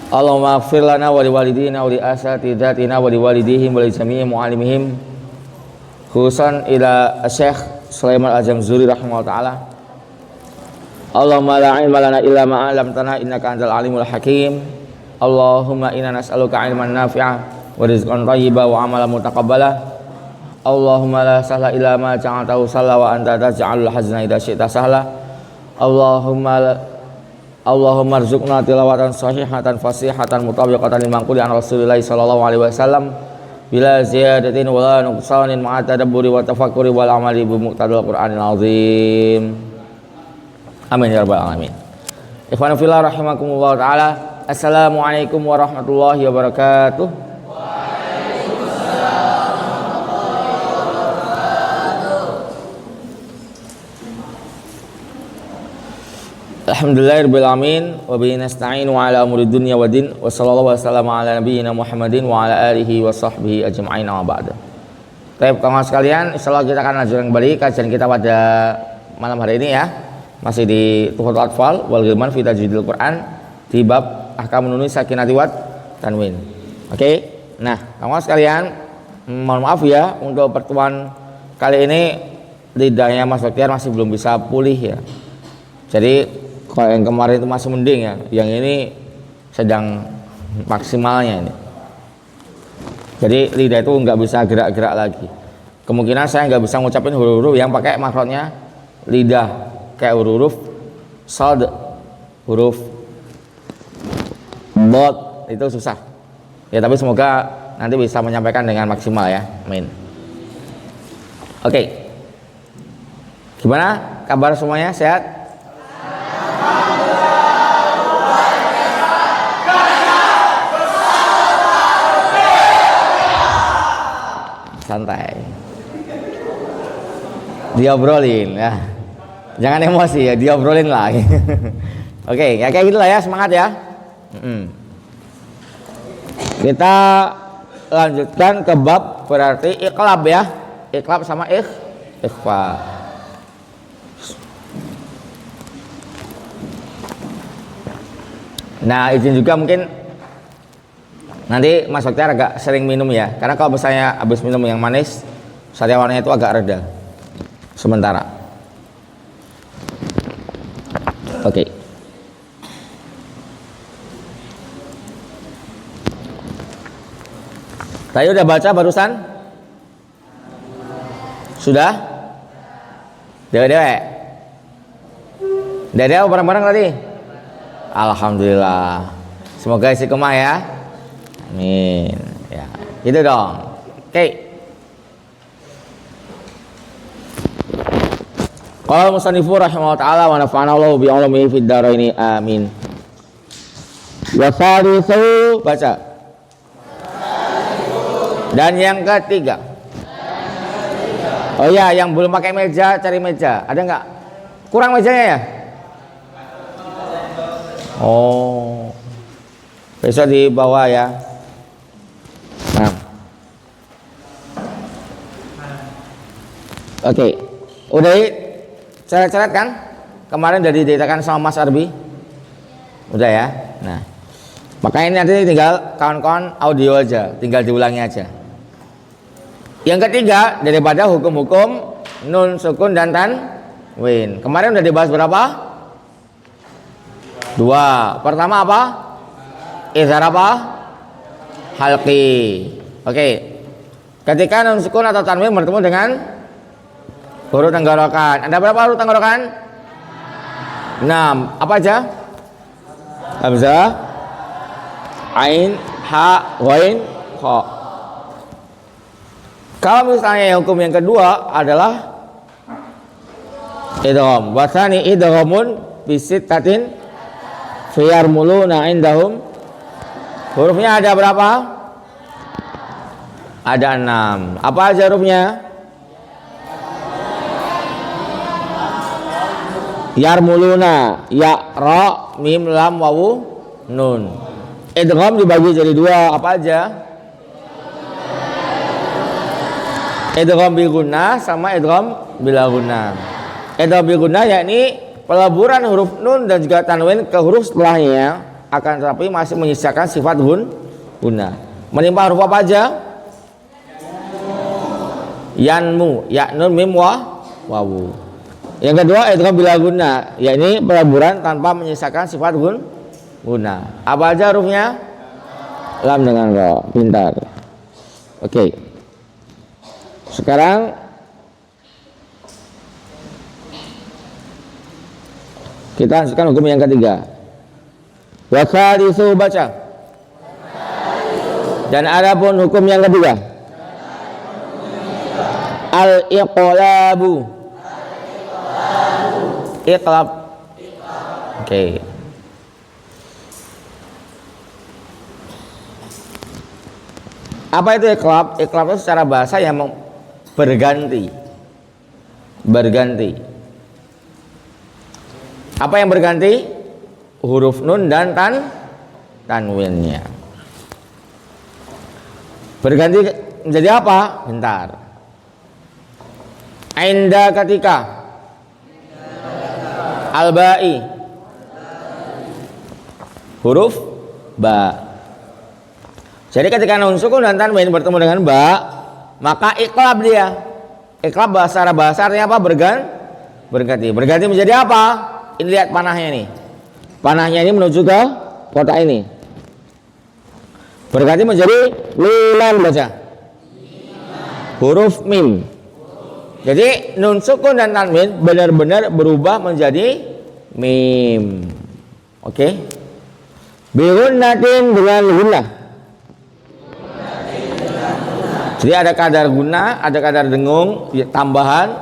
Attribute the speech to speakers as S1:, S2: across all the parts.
S1: Allahumma ighfir lana wa liwalidina wa li asatidatina wa liwalidihim wa li jami'i mu'allimihim khususan ila Syekh Sulaiman Al-Jamzuri rahimahullah ta'ala. Allahumma la ilma lana illa ma 'allamtana innaka antal alimul hakim. Allahumma inna nas'aluka ilman nafi'a wa rizqan thayyiba wa amalan mutaqabbala. Allahumma la sahla illa ma ja'altahu sahla wa anta taj'alul hazna idza syi'ta sahla. Allahumma arzuqna tilawatan sahihatan fasihatan mutabiqatan liman quli an Rasulillah sallallahu alaihi wasallam bila ziyadatin wala nuqsanin ma'a tadabburi wa tafakkuri wal amali bi muqtadal Qur'anil azim. Amin ya rabbal alamin. Ikhwanu fillah rahimakumullah taala. Assalamualaikum warahmatullahi wabarakatuh. Alhamdulillahirabbil alamin wa bihi nasta'in wa ala umuri dunya waddin wa sallallahu wasallam ala nabiyyina Muhammadin wa ala alihi wa sahbihi ajma'in wa ba'da. Baik, kawan sekalian, insyaallah kita akan lanjutkan kembali kajian kita pada malam hari ini ya. Masih di Tuhfatul Atfal wal Ghilman fi Tajwidil Quran di bab ahkamun nuni sakinati wat tanwin. Oke. Nah, kawan sekalian, mohon maaf ya untuk pertemuan kali ini lidahnya Mas Baktiar masih belum bisa pulih ya. Jadi kalau yang kemarin itu masih mending ya, yang ini sedang maksimalnya ini. Jadi lidah itu nggak bisa gerak-gerak lagi. Kemungkinan saya nggak bisa ngucapin huruf-huruf yang pakai makrotnya lidah, kayak huruf shad, huruf bod itu susah. Ya tapi semoga nanti bisa menyampaikan dengan maksimal ya. Amin. Oke. Gimana kabar semuanya? Sehat? Santai, diobrolin ya, jangan emosi ya, diobrolin lah. Oke, ya kayak gitulah ya, semangat ya. Kita lanjutkan ke bab berarti iqlab ya, iqlab sama ikhfa. Nah izin juga mungkin nanti Mas Baktiar agak sering minum ya, karena kalau misalnya habis minum yang manis sariawannya itu agak reda sementara. Oke. Tadi udah baca barusan? Sudah? Dewe-dewe? Dewe bareng-bareng tadi? Alhamdulillah. Semoga istiqomah ya. Amin. Ya, gitu dong. Oke. Qala musannifu rahimahullah ta'ala wa nafa'ana Allahu bi 'ulumihi fid dharaini amin. Wa salisu baca. Dan yang ketiga. Oh ya, yang belum pakai meja cari meja. Ada enggak? Kurang mejanya ya? Oh. Besok di bawah ya. Nah. Oke. Udah coret-coret kan? Kemarin udah didetakan sama Mas Arbi. Udah ya. Nah. Makanya ini nanti tinggal kawan-kawan audio aja, tinggal diulangi aja. Yang ketiga daripada hukum-hukum nun sukun dan tanwin. Kemarin udah dibahas berapa? 2. Pertama apa? Izhar apa? Halqi. Oke. Ketika nun sukun atau tanwin bertemu dengan huruf tenggorokan. Ada berapa huruf tenggorokan? 6. Apa aja? Hamzah, ain, ha, ghain, kha. Kalau misalnya hukum yang kedua adalah idgham. Wasani idghamun bisittatin fiyarmuluna indahum. Hurufnya ada berapa? Ada 6. Apa aja hurufnya? Yarmuluna, ya, ra, mim, lam, wawu, nun. Idgham dibagi jadi 2. Apa aja? Idgham bil gunnah sama idgham bila gunnah. Idgham bil gunnah yakni peleburan huruf nun dan juga tanwin ke huruf setelahnya akan tetapi masih menyisakan sifat guna. Menimpa huruf apa aja? Yanmu, ya nun mim wawu. Yang kedua idgham bila guna, yakni peleburan tanpa menyisakan sifat guna. Apa aja hurufnya? Lam dengan ro. Pintar. Oke. Sekarang kita lanjutkan hukum yang ketiga. Wa tsalitsu baca. Dan adapun hukum yang ketiga, al-iqlabu. Iqlab. Oke. Apa itu iqlab? Iqlab itu secara bahasa yang berganti. Apa yang berganti? Huruf nun dan tanwinnya. Berganti menjadi apa? Bentar. Inda ketika al-ba'i huruf ba. Jadi ketika nun sukun dan tanwin bertemu dengan ba, maka iqlab dia. Iqlab secara bahasa artinya apa? Berganti. Berganti menjadi apa? Ini lihat panahnya nih. Panahnya ini menuju ke kotak ini. Berganti menjadi miman baca. Huruf mim. Jadi nun sukun dan tanwin benar-benar berubah menjadi mim. Oke. Bigunnatin dengan guna. Jadi ada kadar guna, ada kadar dengung tambahan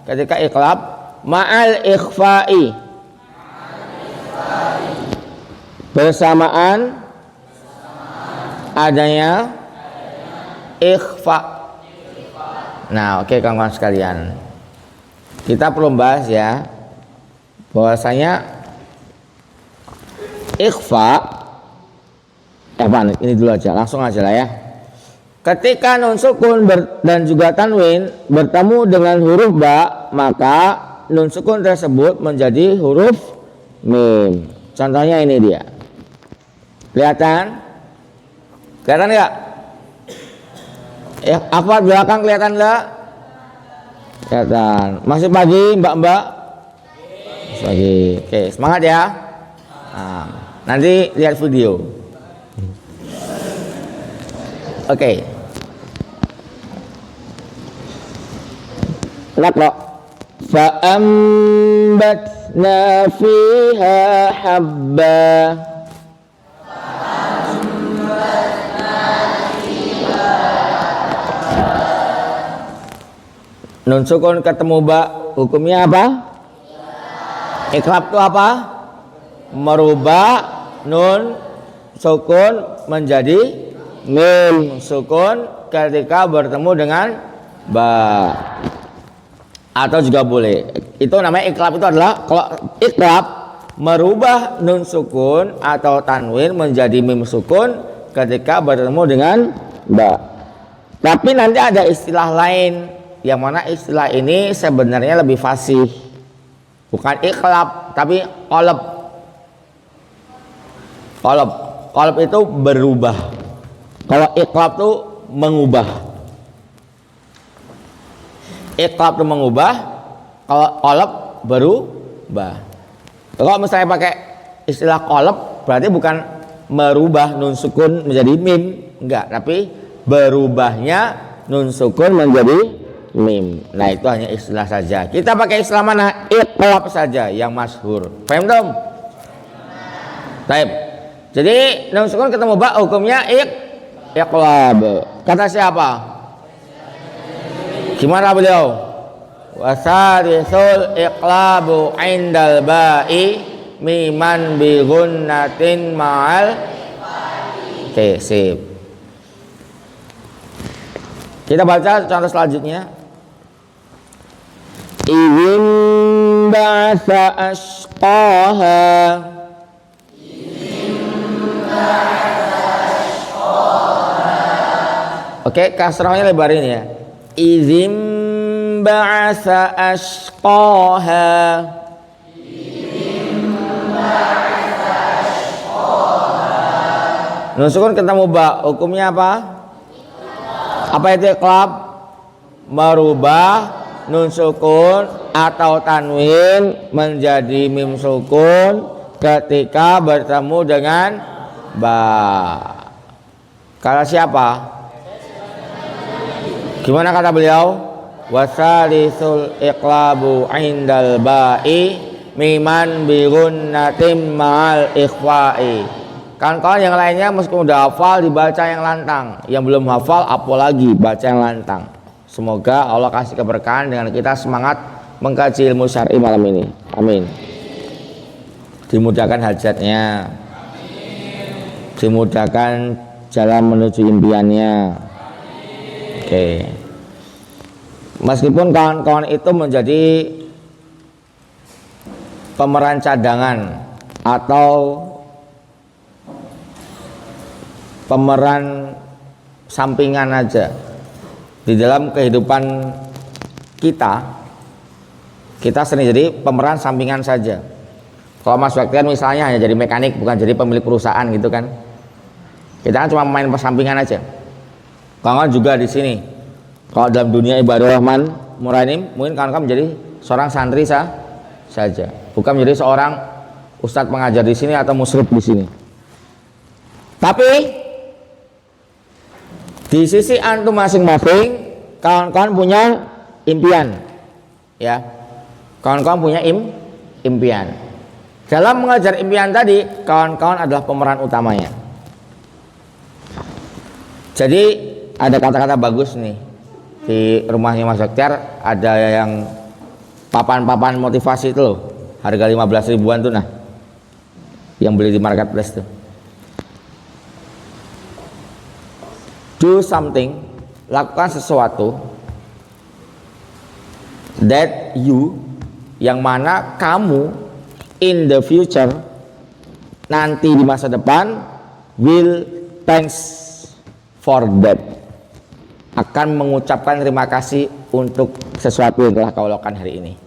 S1: ketika iqlab ma'al ikhfa'i. Bersamaan adanya ikhfa. Nah, oke kawan-kawan sekalian, kita perlu bahas ya bahwasanya ikhfa ini dulu aja, langsung aja lah ya. Ketika nun sukun dan juga tanwin bertemu dengan huruf ba, maka nun sukun tersebut menjadi huruf mim. Contohnya ini dia. Kelihatan nggak? Ya, apa belakang kelihatan nggak? Kelihatan. Masih pagi mbak-mbak? Masih pagi. Oke, semangat ya. Nah, nanti lihat video. Oke. Naqra. Fa'ambatna fiha habba. Nun sukun ketemu ba, hukumnya apa? Iqlab itu apa? Merubah nun sukun menjadi mim sukun ketika bertemu dengan ba. Atau juga boleh. Itu namanya iqlab, itu adalah kalau iqlab merubah nun sukun atau tanwin menjadi mim sukun ketika bertemu dengan ba. Tapi nanti ada istilah lain, yang mana istilah ini sebenarnya lebih fasih, bukan iqlab tapi qalb. Qalb itu berubah, kalau iqlab itu mengubah. Iqlab itu mengubah, kalau qalb berubah. Kalau misalnya pakai istilah qalb berarti bukan merubah nun sukun menjadi mim, enggak, tapi berubahnya nun sukun menjadi mim. Nah, itu hanya istilah saja. Kita pakai istilah mana? Iqlab saja yang masyhur. Paham dong? Baik. Jadi nun sukun ketemu ba hukumnya iqlab. Kata siapa? Gimana beliau? Wasarisul iqlabu indal ba'i miman bi gunnatin ma'al. Oke, sip. Kita baca contoh selanjutnya. Idzin ba'atsa ashqaha. Oke, kasrahnya lebarin ya. Idzin ba'atsa ashqaha. Nun sukun ketemu ba, hukumnya apa? Apa itu iqlab? Merubah nun sukun atau tanwin menjadi mim sukun ketika bertemu dengan ba. Kata siapa? Gimana kata beliau? Wasalisul iqlabu indal ba'i miman birunnatim ma'al ikhwa'i. Kawan-kawan yang lainnya meskipun udah hafal dibaca yang lantang, yang belum hafal apalagi baca yang lantang. Semoga Allah kasih keberkahan dengan kita semangat mengkaji ilmu syar'i malam ini. Amin. Dimudahkan hajatnya, dimudahkan jalan menuju impiannya. Oke. Meskipun kawan-kawan itu menjadi pemeran cadangan atau pemeran sampingan aja di dalam kehidupan kita sering jadi pemeran sampingan saja. Kalau Mas Baktiar misalnya hanya jadi mekanik, bukan jadi pemilik perusahaan gitu kan, kita kan cuma main sampingan aja. Kawan-kawan juga di sini kalau dalam dunia ibadah Rahman Muranim mungkin kawan-kawan menjadi seorang santri saja, bukan menjadi seorang ustadz pengajar di sini atau musyrif di sini. Tapi di sisi antum masing-masing, kawan-kawan punya impian, ya. Kawan-kawan punya impian. Dalam mengajar impian tadi, kawan-kawan adalah pemeran utamanya. Jadi ada kata-kata bagus nih di rumahnya Mas Baktiar, ada yang papan-papan motivasi itu loh, harga 15 ribuan tuh, nah, yang beli di marketplace tuh. Do something, lakukan sesuatu that you, yang mana kamu in the future, nanti di masa depan, will thanks for that, akan mengucapkan terima kasih untuk sesuatu yang telah kau lakukan hari ini.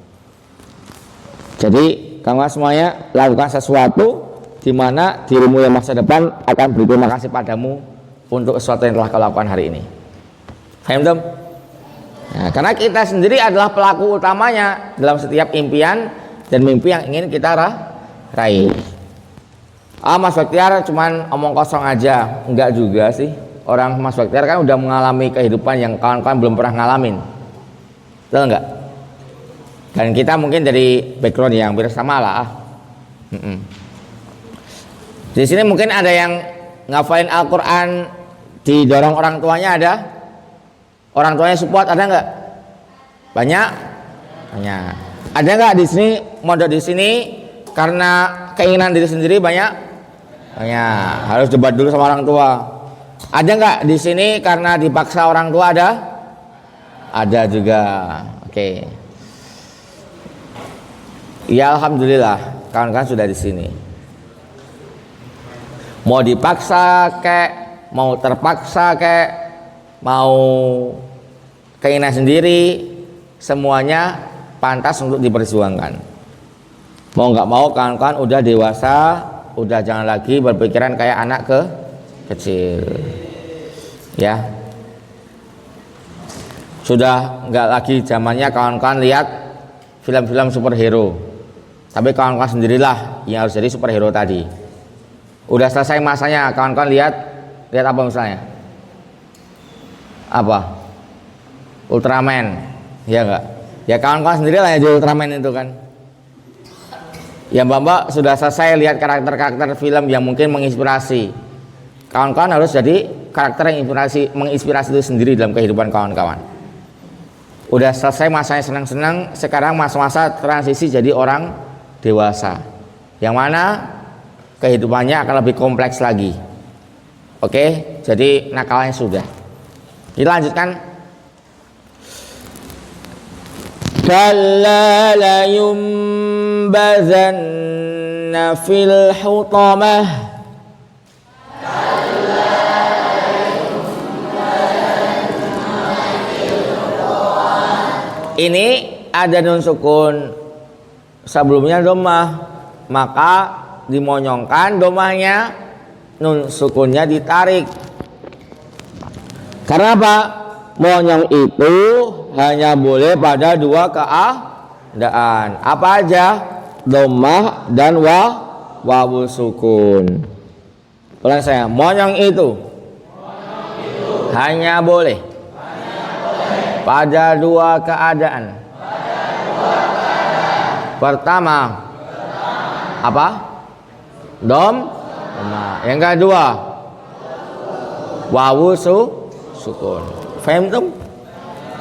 S1: Jadi kamu semuanya lakukan sesuatu di mana dirimu yang masa depan akan berterima kasih padamu untuk sesuatu yang telah kau lakukan hari ini. Paham belum? Nah, karena kita sendiri adalah pelaku utamanya dalam setiap impian dan mimpi yang ingin kita raih. Mas Baktiar cuman omong kosong aja, enggak juga sih. Orang Mas Baktiar kan udah mengalami kehidupan yang kawan-kawan belum pernah ngalamin, betul enggak? Dan kita mungkin dari background yang bersama lah. Di sini mungkin ada yang ngafalin Al-Quran didorong orang tuanya, ada? Orang tuanya support, ada nggak? Banyak? Banyak. Ada nggak di sini mondok di sini karena keinginan diri sendiri? Banyak? Banyak. Harus debat dulu sama orang tua. Ada nggak di sini karena dipaksa orang tua? Ada? Ada juga. Oke. Ya alhamdulillah, kawan-kawan sudah di sini. Mau dipaksa kek, mau terpaksa kek, mau keinginan sendiri, semuanya pantas untuk diperjuangkan. Mau nggak mau kawan-kawan udah dewasa, udah jangan lagi berpikiran kayak anak kecil, ya. Sudah nggak lagi zamannya kawan-kawan lihat film-film superhero, tapi kawan-kawan sendirilah yang harus jadi superhero tadi. Udah selesai masanya, kawan-kawan lihat apa misalnya? Apa? Ultraman, ya enggak? Ya kawan-kawan sendirilah yang jadi Ultraman itu kan. Ya Mbak sudah selesai lihat karakter-karakter film yang mungkin menginspirasi. Kawan-kawan harus jadi karakter yang menginspirasi itu sendiri dalam kehidupan kawan-kawan. Udah selesai masanya senang-senang, sekarang masa-masa transisi jadi orang dewasa, yang mana kehidupannya akan lebih kompleks lagi. Oke, jadi nakalnya sudah. Kita lanjutkan. Kalla la yumbazanna fil hutamah. Ini ada nun sukun sebelumnya domah, maka dimonyongkan domahnya nun sukunnya ditarik. Karena apa? Monyong itu hanya boleh pada dua keadaan. Apa aja? Dhammah dan wawul sukun. Ulang saya, monyong itu hanya boleh pada dua keadaan. Pertama, apa? Dhammah. Yang kedua, wawul sukun. Faham tuh?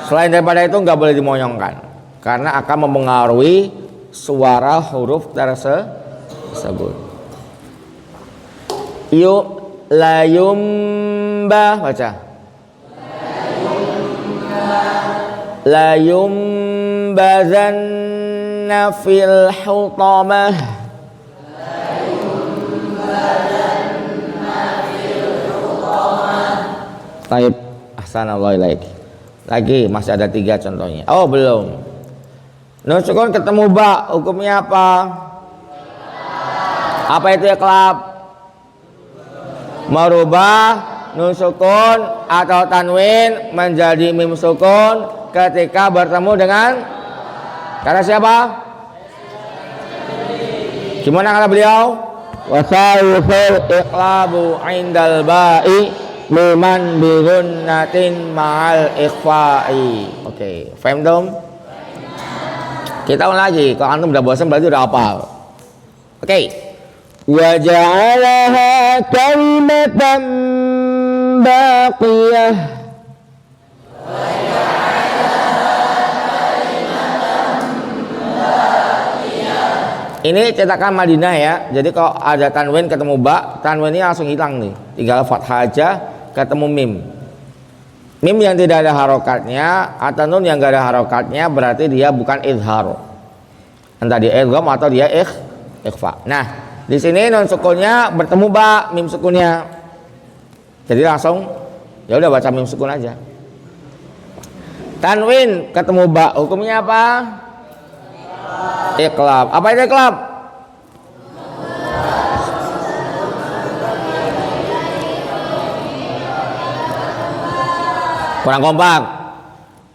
S1: Selain daripada itu nggak boleh dimonyongkan karena akan mempengaruhi suara huruf tersebut. La yumba, baca. La yumbazanna fil hutamah. Taib. Ahsanallahu ilaik. Lagi masih ada 3 contohnya. Oh belum. Nun sukun ketemu ba, hukumnya apa? Apa itu iqlab? Merubah nun sukun atau tanwin menjadi mim sukun ketika bertemu dengan kata siapa? Gimana kata beliau? Wasayufil iqlabu indal ba'i miman bi gunnatin ma'al ikhfa'i. Oke, paham dong? Kita ulang lagi. Kalau antum udah bosan berarti udah hafal. Oke. Wa ja'alaha kalimatan baqiyah. Ini cetakan Madinah ya. Jadi kalau ada tanwin ketemu ba, tanwinnya langsung hilang nih. Tinggal fathah aja ketemu mim. Mim yang tidak ada harokatnya atau nun yang tidak ada harokatnya berarti dia bukan idhar. Entah dia idgham atau dia ikhfa. Nah, di sini nun sukunnya bertemu ba, mim sukunnya. Jadi langsung ya udah baca mim sukun aja. Tanwin ketemu ba, hukumnya apa? Iqlab. Apa itu iqlab? Kurang kompak.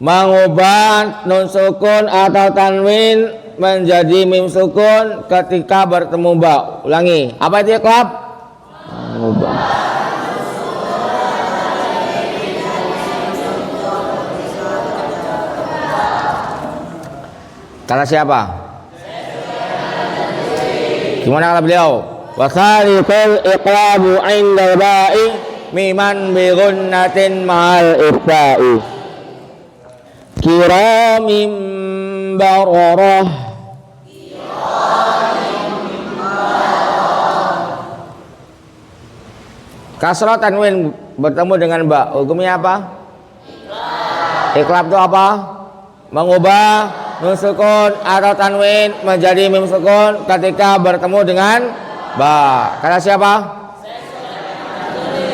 S1: Mengubah nun sukun atau tanwin menjadi mim sukun ketika bertemu ba. Ulangi. Apa itu iqlab? Mengubah. Kata siapa? Gimana kata beliau? Wa khalifal iqlabu 'inda ba'i miman bi gunnatin ma'al ikhfa'i kiramim bararah. Kasrah tanwin bertemu dengan ba, hukumnya apa? Iqlab itu apa? Mengubah nun sukun atau tanwin menjadi mim sukun ketika bertemu dengan ba. Kata siapa?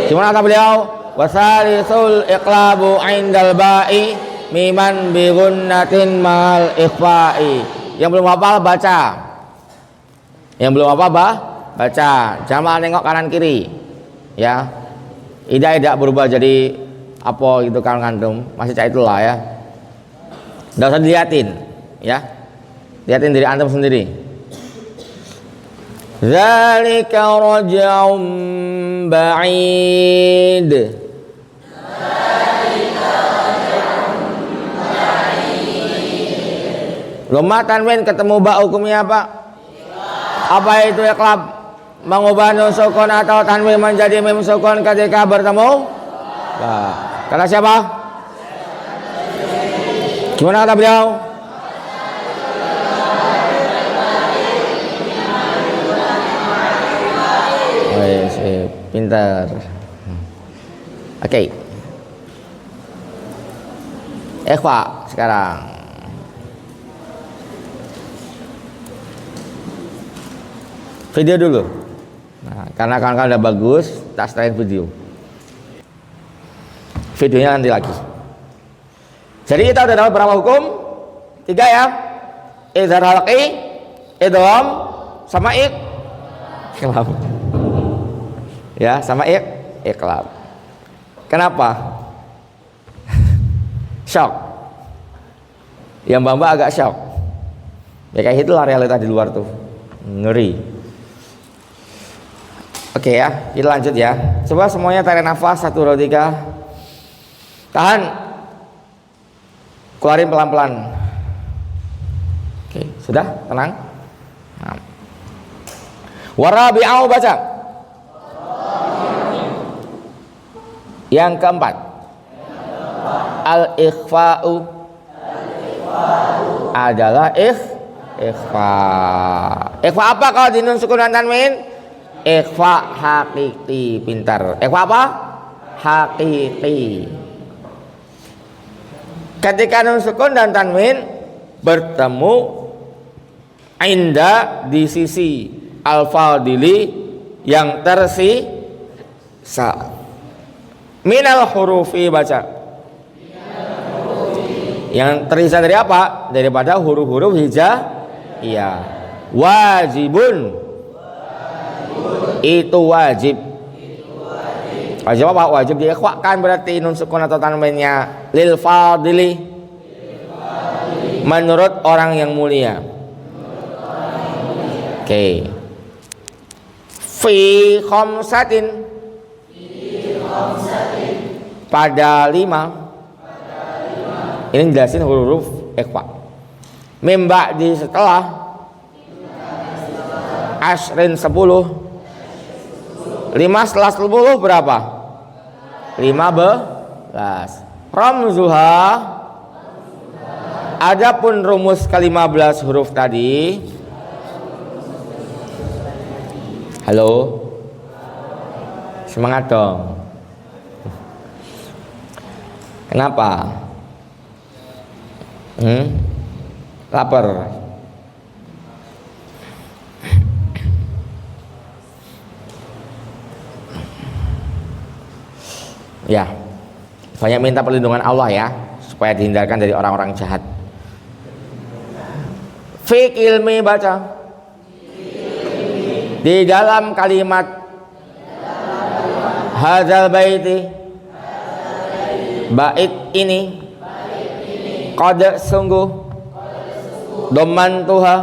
S1: Gimana kata beliau? Wasalisul iqlabu 'indal ba'i miman bi gunnatin mal ikhfa'i. Yang belum hafal baca. Yang belum hafal baca. Jangan malah nengok kanan kiri. Ya. Tidak berubah jadi apa gitu kan antum. Masih cah itulah ya. Enggak usah dilihatin. Ya, lihatin diri antum sendiri. Zalika raj'un ba'id. Lemah tanwin ketemu ba, hukumnya apa? Apa itu iqlab? Mengubah nun sukun atau tanwin menjadi mim sukun ketika bertemu ba. Kata siapa? Gimana kata beliau? Pintar. Oke. Ikhfa sekarang. Video dulu. Nah, karena kawan-kawan udah bagus, tak setelin video. Videonya nanti lagi. Jadi kita udah dapat berapa hukum? 3 ya. Izhar halqi, idgham, sama iqlab. Ya, sama iqlab. Kenapa? Shock. Yang Mbak agak shock. Ya kayak itulah realita di luar tuh. Ngeri. Oke ya, kita lanjut ya. Coba semuanya tarik nafas 1, 2, 3. Tahan. Keluarin pelan-pelan. Oke, sudah? Tenang. Nah. Warabi'au baca. Yang keempat. Al-ikhfa'u adalah ikhfa. Ikhfa apa kalau di nun sukun dan tanwin? Ikhfa hakiki. Pintar. Ikhfa apa? Hakiki. Ketika nun sukun dan tanwin bertemu inda di sisi al-fadili yang tersisa. Minal hurufi baca. Yang tersisa dari apa? Daripada huruf-huruf hijaiyah. Wajibun. Itu wajib. Wajib apa? Wajib diikhfakan berarti nun sukun atau tanwinnya lil fadili. Menurut orang yang mulia. Oke. Fi khamsatin. Pada 5. Ini jelasin huruf ikhfa. Mimba di setelah asrin 10. 5 setelah 10 berapa? 15. Ramzuha. Adapun rumus ke-15 huruf tadi. Halo. Semangat dong. Kenapa? Lapar. Ya, banyak minta perlindungan Allah ya, supaya dihindarkan dari orang-orang jahat. Fik ilmi baca. Di dalam kalimat hadzal baiti, bait ini, qad sungguh, domantuha,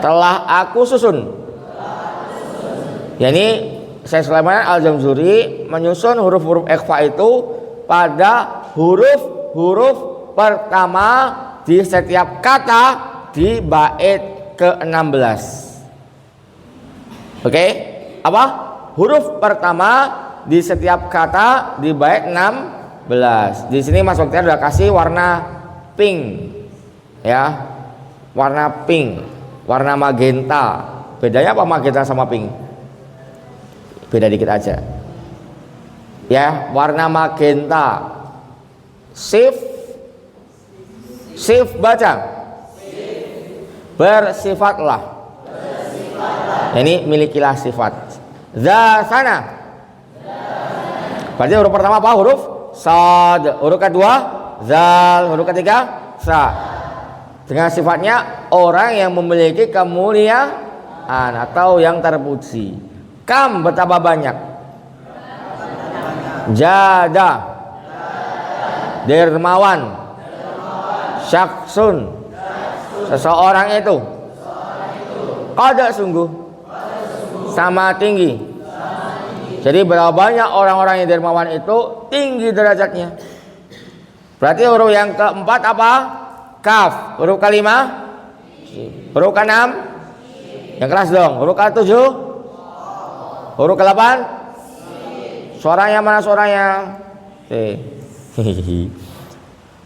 S1: telah aku susun. Yani Syekh Sulaiman Al-Jamzuri menyusun huruf-huruf ikhfa itu pada huruf-huruf pertama di setiap kata di bait ke-16. Oke? Apa? Huruf pertama di setiap kata di bait 16. Di sini Mas Waktiar udah kasih warna pink. Ya. Warna pink, warna magenta. Bedanya apa magenta sama pink? Beda dikit aja ya, warna magenta. Shift baca. Bersifatlah. Ini milikilah sifat. Za sana. Berarti huruf pertama apa? Huruf sad. Huruf kedua zal. Huruf ketiga sa. Dengan sifatnya orang yang memiliki kemuliaan atau yang terpuji. Kam betapa banyak. Jada. Dermawan. Syaksun. Seseorang itu. Qada sungguh. Sama tinggi. Jadi berapa banyak orang-orang yang dermawan itu tinggi derajatnya. Berarti huruf yang keempat apa? Kaf. Huruf kelima. Huruf keenam. Yang keras dong. Huruf ketujuh. Huruf ke-8. Suaranya mana suaranya?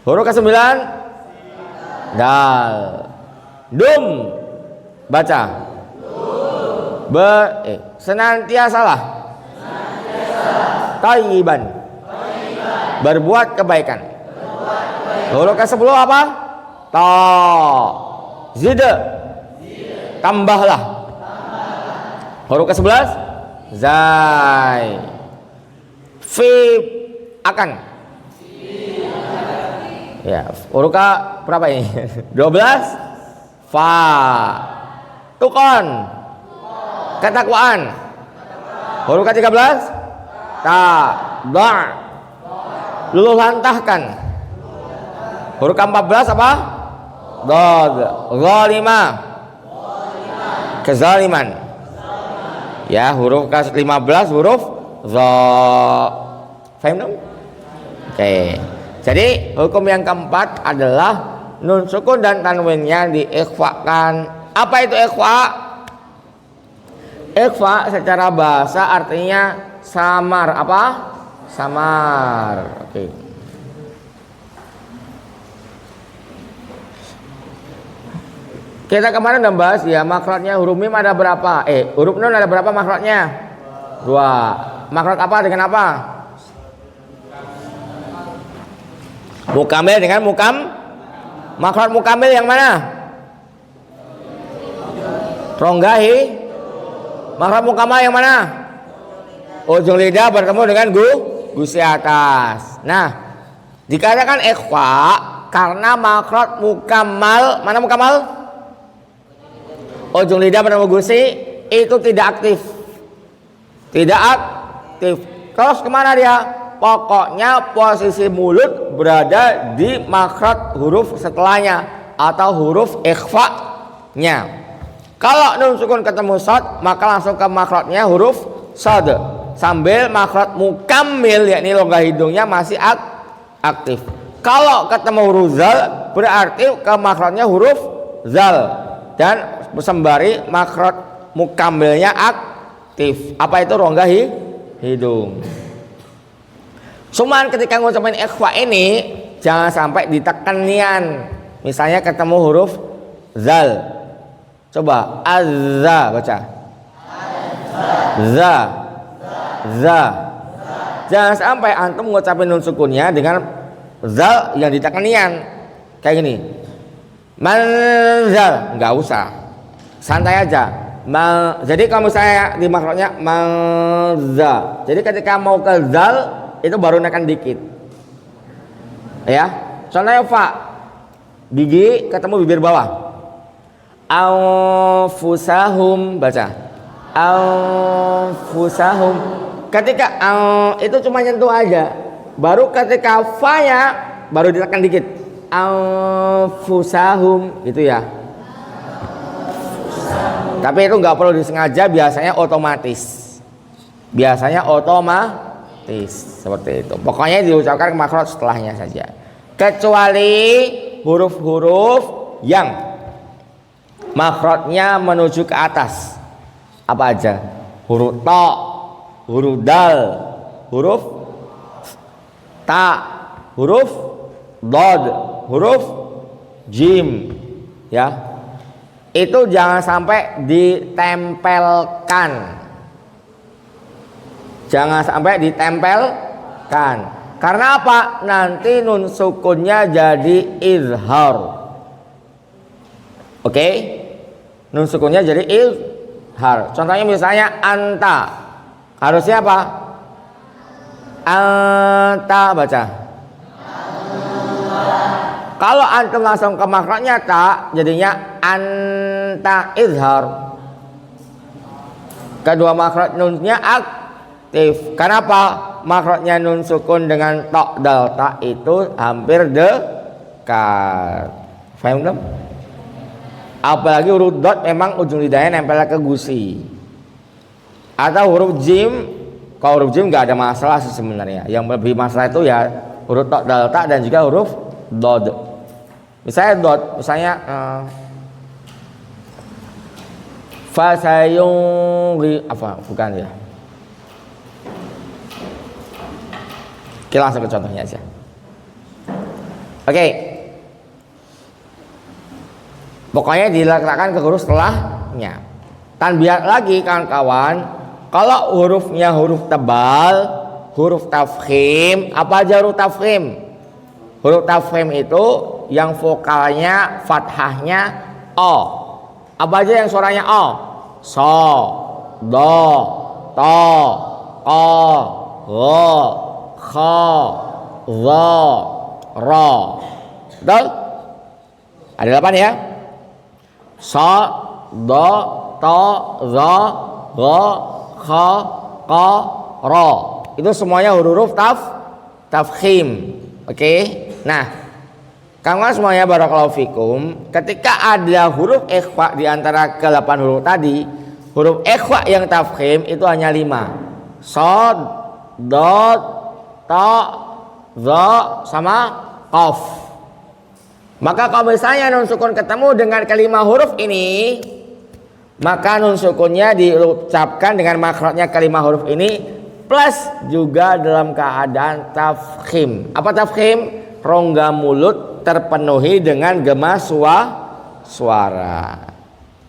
S1: Huruf ke-9. Dal. Dum. Baca. Senantiasalah. Thayyiban. Berbuat kebaikan. Huruf ke-10 apa? Ta. Zid. Tambahlah. Huruf ke-11. Zai. Fi akan. Ya, huruf berapa ini? 12. Fa. Tukon. Ketakwaan. Huruf ke-13 ta. Da. Luluh lantahkan. Huruf ke-14 apa? Dad. Zalimah. Kezaliman. Ya, huruf ke-15 huruf za. Paham dong? Oke. Jadi hukum yang keempat adalah nun sukun dan tanwinnya diikhfakan. Apa itu ikhfa? Ikhfa secara bahasa artinya samar. Apa? Samar. Oke. Kita kemarin udah bahas ya, makhrajnya huruf mim ada berapa? Huruf nun ada berapa makhrajnya? 2. Makhraj apa dengan apa? Mukamil dengan makhraj mukamil yang mana? Ronggahi. Makhraj mukamal yang mana? Ujung lidah bertemu dengan gusi atas. Nah, dikatakan ikhfa karena makhraj mukamal, mana mukamal? Ujung lidah bertemu gusi itu tidak aktif. Tidak aktif. Terus kemana dia? Pokoknya posisi mulut berada di makhraj huruf setelahnya atau huruf ikhfa-nya. Kalau nun sukun ketemu shad, maka langsung ke makhrajnya huruf shad. Sambil makhraj mukammil yakni longga hidungnya masih aktif. Kalau ketemu huruf zal, berarti ke makhrajnya huruf zal dan sembari makhraj mukammilnya aktif. Apa itu rongga hidung? Cuman ketika ngucapin ikhfa ini jangan sampai ditekan nian. Misalnya ketemu huruf zal. Coba azza baca. Za. Za. Jangan sampai antum ngucapin nun sukunnya dengan zal yang ditekan nian. Kayak gini. Manzal, enggak usah. Santai aja. Jadi kalau misalnya di makhrajnya manza. Jadi ketika mau ke zal itu baru naikkan dikit. Ya. Contohnya fa. Gigi ketemu bibir bawah. Anfusahum baca. Anfusahum. Ketika itu cuma nyentuh aja. Baru ketika fa-nya baru ditekan dikit. Anfusahum gitu ya. Tapi itu nggak perlu disengaja, biasanya otomatis. Biasanya otomatis seperti itu. Pokoknya diucapkan makhraj setelahnya saja. Kecuali huruf-huruf yang makhrajnya menuju ke atas. Apa aja? Huruf ta, huruf dal, huruf ta, huruf dad, huruf jim, ya. Itu jangan sampai ditempelkan. Jangan sampai ditempelkan. Karena apa? Nanti nun sukunnya jadi izhar. Oke? Nun sukunnya jadi izhar. Contohnya misalnya anta. Harusnya apa? Anta baca. Kalau antum langsung ke makhrajnya ta, jadinya anta izhar. Kedua makhraj nunnya aktif. Kenapa? Makhrajnya nun sukun dengan ta dal ta itu hampir dekat. Paham belum? Apalagi huruf dot memang ujung lidahnya nempel ke gusi. Atau huruf jim, kalau huruf jim nggak ada masalah sih sebenarnya. Yang lebih masalah itu ya huruf ta dal ta dan juga huruf dod. Misalnya dot, misalnya fasayungri apa? Bukan ya. Kita langsung ke contohnya aja. Oke. Pokoknya diletakkan ke huruf setelahnya. Tanbiat lagi kawan-kawan, kalau hurufnya huruf tebal, huruf tafkhim, apa aja huruf tafkhim? Huruf tafkhim itu yang vokalnya fathahnya o. Apa aja yang suaranya o? So, do, to, ko, go, kho, zo, ro. Betul? Ada 8 ya? So, do, to, zo, go, kho, qa, ra. Itu semuanya huruf tafkhim. Oke. Nah, kawan semuanya barakallahu fikum, ketika ada huruf ikhfa di antara ke-8 huruf tadi, huruf ikhfa yang tafkhim itu hanya 5. Shad, dad, ta, za sama qaf. Maka kalau misalnya nun sukun ketemu dengan kelima huruf ini, maka nun sukunnya diucapkan dengan makhrajnya kelima huruf ini plus juga dalam keadaan tafkhim. Apa tafkhim? Rongga mulut terpenuhi dengan gema suara.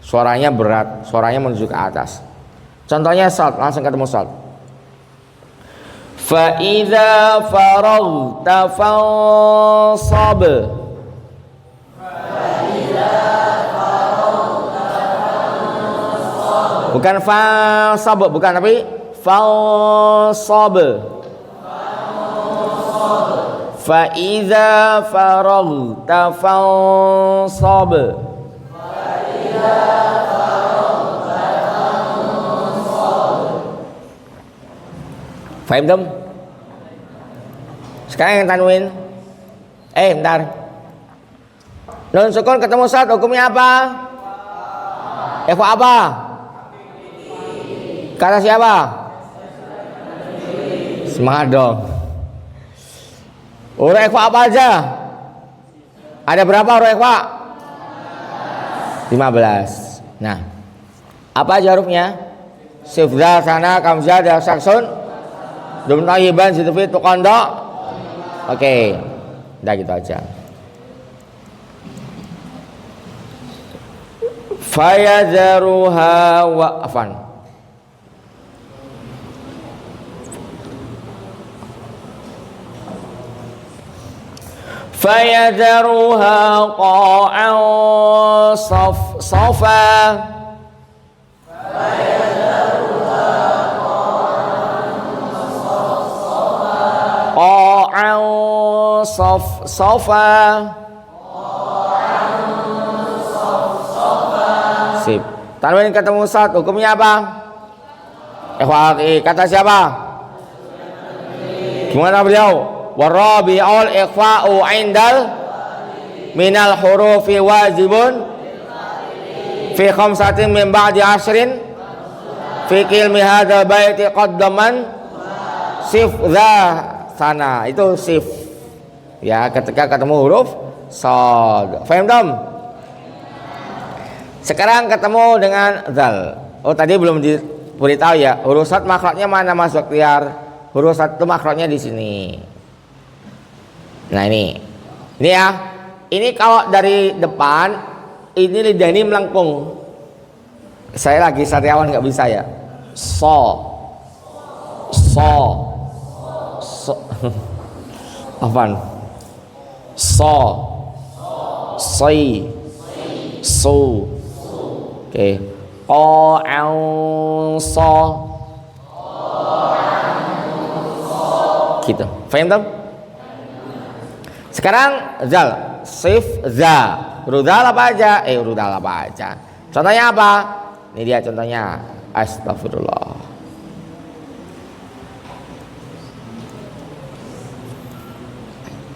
S1: Suaranya berat, suaranya menuju ke atas. Contohnya shad, langsung ketemu shad. Fa idza faraghta fansab. Bukan fansab, bukan, tapi fansab. Fa idza faraghta fansab. Faham dong? Sekarang yang tanwin. Bentar. Nun sukun ketemu shad hukumnya apa? Ikhfa apa? Kata siapa? Semangat dong. Huruf ikhfa apa aja? Ada berapa huruf ikhfa? 15. Nah, apa aja hurufnya? Sifza, sana, kamzah, dan saksun. Dum tayyiban, situfi, tuqanda. Oke. Udah gitu aja. Fayadharuha waqfan. Fayadharuha qa'an safa. Qa'an safa. Sip. Tanwin ketemu shad hukumnya apa? Kata siapa? Gimana beliau? Warabi'ul ikhfa'u indal minal hurufi wajibun fi khamsatin min ba'di ashrin fi kilmi hadha baiti qaddaman sif dha sana. Itu sif ya, ketika ketemu huruf shad. Faham dong? Sekarang ketemu dengan zal. Oh, tadi belum diberitahu ya, huruf shad makhrajnya mana Mas Baktiar? Huruf shad itu makhrajnya di sini. Nah ini ya. Ini kalau dari depan, ini lidah ini melengkung. Saya lagi sariawan nggak bisa ya. So. Apaan? So. Soi. So. Oke. So. Gitu. Faham tak? Sekarang zal, sif za. Rudal apa aja? Rudal apa aja? Contohnya apa? Ini dia contohnya. Astagfirullah.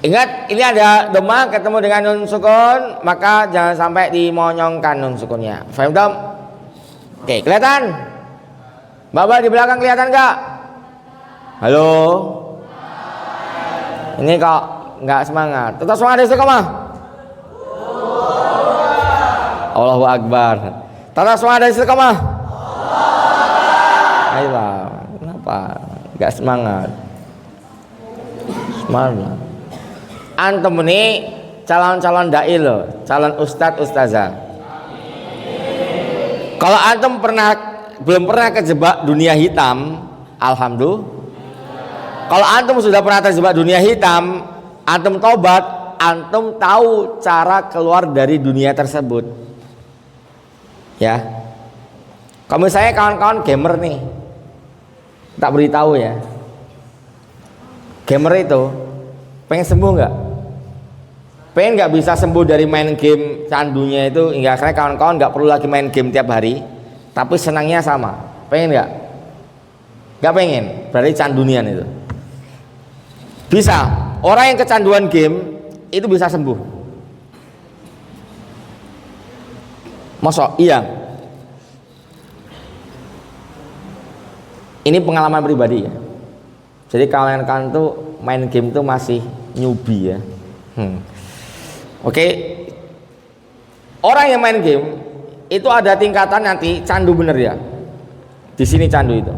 S1: Ingat, ini ada doma ketemu dengan nun sukun, maka jangan sampai dimonyongkan nun sukunnya. Faham dong? Oke, kelihatan? Bapak di belakang kelihatan nggak? Halo? Ini kok nggak semangat? Tetap semangat istiqomah. Allahu Akbar. Tetap semangat istiqomah. Ayolah, kenapa nggak semangat? Semangat. Antum ini calon-calon dai loh, calon ustadz ustazah. Kalau antum belum pernah kejebak dunia hitam, alhamdulillah. Kalau antum sudah pernah terjebak dunia hitam, antum tobat, antum tahu cara keluar dari dunia tersebut. Ya. Kalau misalnya kawan-kawan gamer nih, tak beritahu ya. Gamer itu pengen sembuh nggak? Pengen nggak bisa sembuh dari main game candunya itu, hingga akhirnya kawan-kawan nggak perlu lagi main game tiap hari, tapi senangnya sama. Pengen nggak? Nggak pengen, berarti candunian itu. Bisa, orang yang kecanduan game itu bisa sembuh. Masa? Iya. Ini pengalaman pribadi ya. Jadi kalian tuh main game tuh masih newbie ya. Oke. Orang yang main game itu ada tingkatan nanti candu bener ya. Di sini candu itu.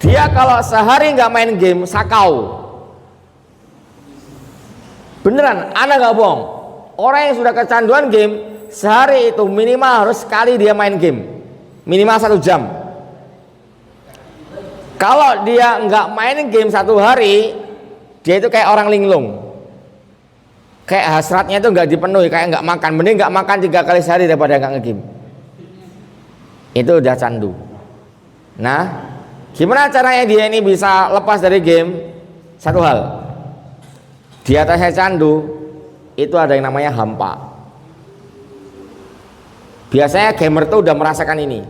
S1: Dia kalau sehari nggak main game sakau. Beneran, anak nggak bohong. Orang yang sudah kecanduan game sehari itu minimal harus sekali dia main game, minimal 1 jam. Kalau dia nggak main game 1 hari, dia itu kayak orang linglung. Kayak hasratnya itu nggak dipenuhi, kayak nggak makan. Mending nggak makan 3 kali sehari daripada nggak ngegame. Itu udah candu. Nah, gimana caranya dia ini bisa lepas dari game? Satu hal, di atasnya candu itu ada yang namanya hampa. Biasanya gamer tuh udah merasakan ini.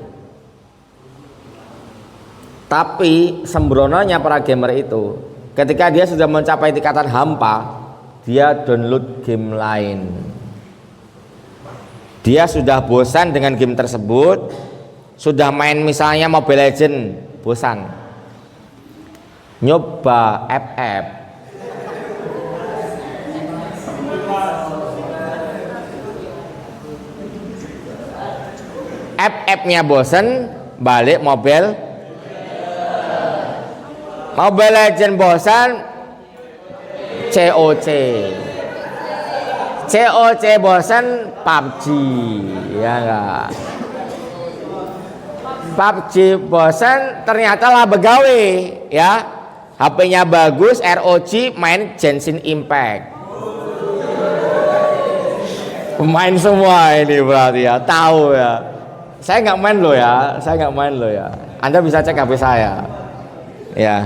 S1: Tapi sembrononya para gamer itu, ketika dia sudah mencapai tingkatan hampa, dia download game lain. Dia sudah bosan dengan game tersebut, sudah main misalnya Mobile Legends, bosan. Nyoba FF. FF-nya bosan, balik Mobile Legends bosan, COC bosan, PUBG, ya enggak. PUBG bosan, ternyata lah begawe, ya. HP-nya bagus, ROG, main Genshin Impact. Pemain semua ini berarti ya, tahu ya. Saya nggak main loh ya, Anda bisa cek HP saya, ya.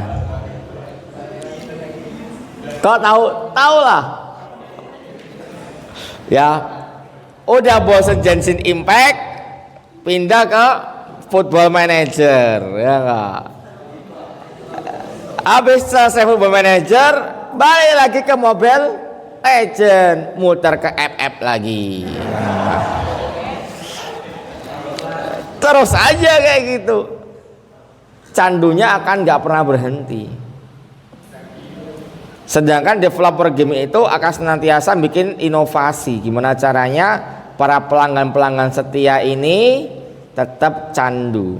S1: Kau tahu lah, ya. Udah bosen Genshin Impact, pindah ke Football Manager, ya enggak. Habis selesai Football Manager, balik lagi ke Mobile Legend, muter ke FF lagi. Terus aja kayak gitu. Candunya akan nggak pernah berhenti. Sedangkan developer game itu akan senantiasa bikin inovasi. Gimana caranya para pelanggan-pelanggan setia ini tetap candu,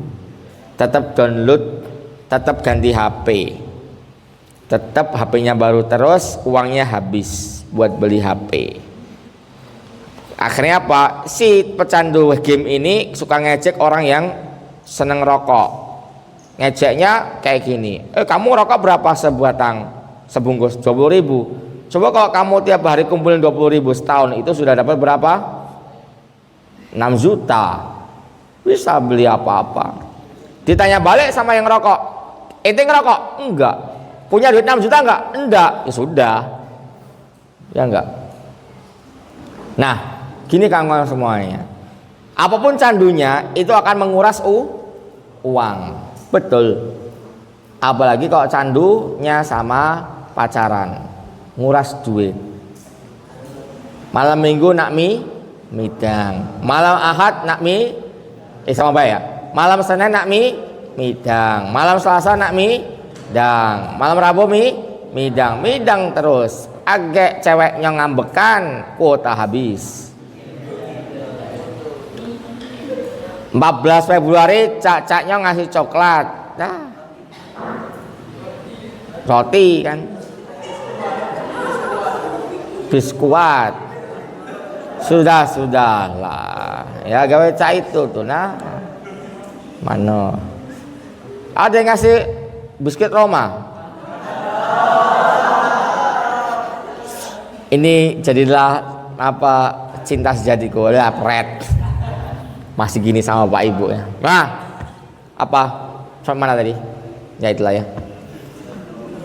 S1: tetap download, tetap ganti HP, tetap HP-nya baru terus, uangnya habis buat beli HP. Akhirnya apa? Si pecandu game ini suka ngejek orang yang seneng rokok. Ngejeknya kayak gini, kamu rokok berapa sebatang? Sebungkus 20.000. Coba kalau kamu tiap hari kumpulin 20.000 setahun, itu sudah dapat berapa? 6 juta. Bisa beli apa-apa. Ditanya balik sama yang rokok, ente ngerokok? Enggak. Punya duit 6 juta enggak? Enggak. Ya sudah, ya enggak. Nah, gini kawan semuanya, apapun candunya itu akan menguras uang. Betul. Apalagi kalau candunya sama pacaran, nguras duit. Malam minggu nak midang, malam ahad nak sama apa ya? Malam senin nak midang, malam selasa nak midang, malam rabu midang terus. Agak ceweknya ngambekan, kuota habis. 14 Februari cak-caknya ngasih coklat, roti kan, biskuat, sudahlah ya, gawe cak itu tuh. Nah, mana ada yang ngasih biskuit Roma. Ini jadilah apa, cinta sejatiku, ada pret masih gini sama Pak Ibu ya. Nah, apa sampai mana tadi ya, itulah ya.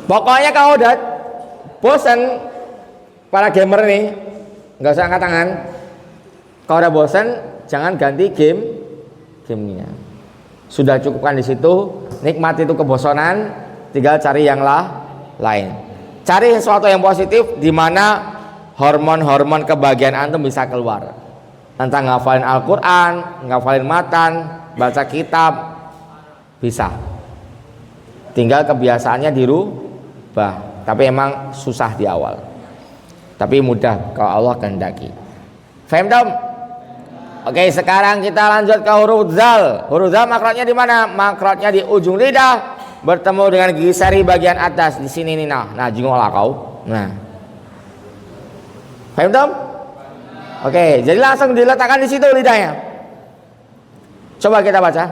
S1: Pokoknya kalau udah bosan, para gamer nih nggak usah angkat tangan. Kalau udah bosan, jangan ganti gamenya. Sudah cukupkan di situ. Nikmat itu kebosanan, tinggal cari yang lain. Cari sesuatu yang positif di mana hormon-hormon kebahagiaan antum bisa keluar. Entah ngafalin Al-Quran, ngafalin matan, baca kitab, bisa. Tinggal kebiasaannya dirubah. Tapi emang susah di awal. Tapi mudah kalau Allah kehendaki. Faham dong? Oke, sekarang kita lanjut ke huruf zal. Huruf zal makrotnya di mana? Makrotnya di ujung lidah bertemu dengan gigi sari bagian atas di sini nih. Nah, jengoklah kau. Nah. Faham dong? Oke, jadi langsung diletakkan di situ lidahnya. Coba kita baca.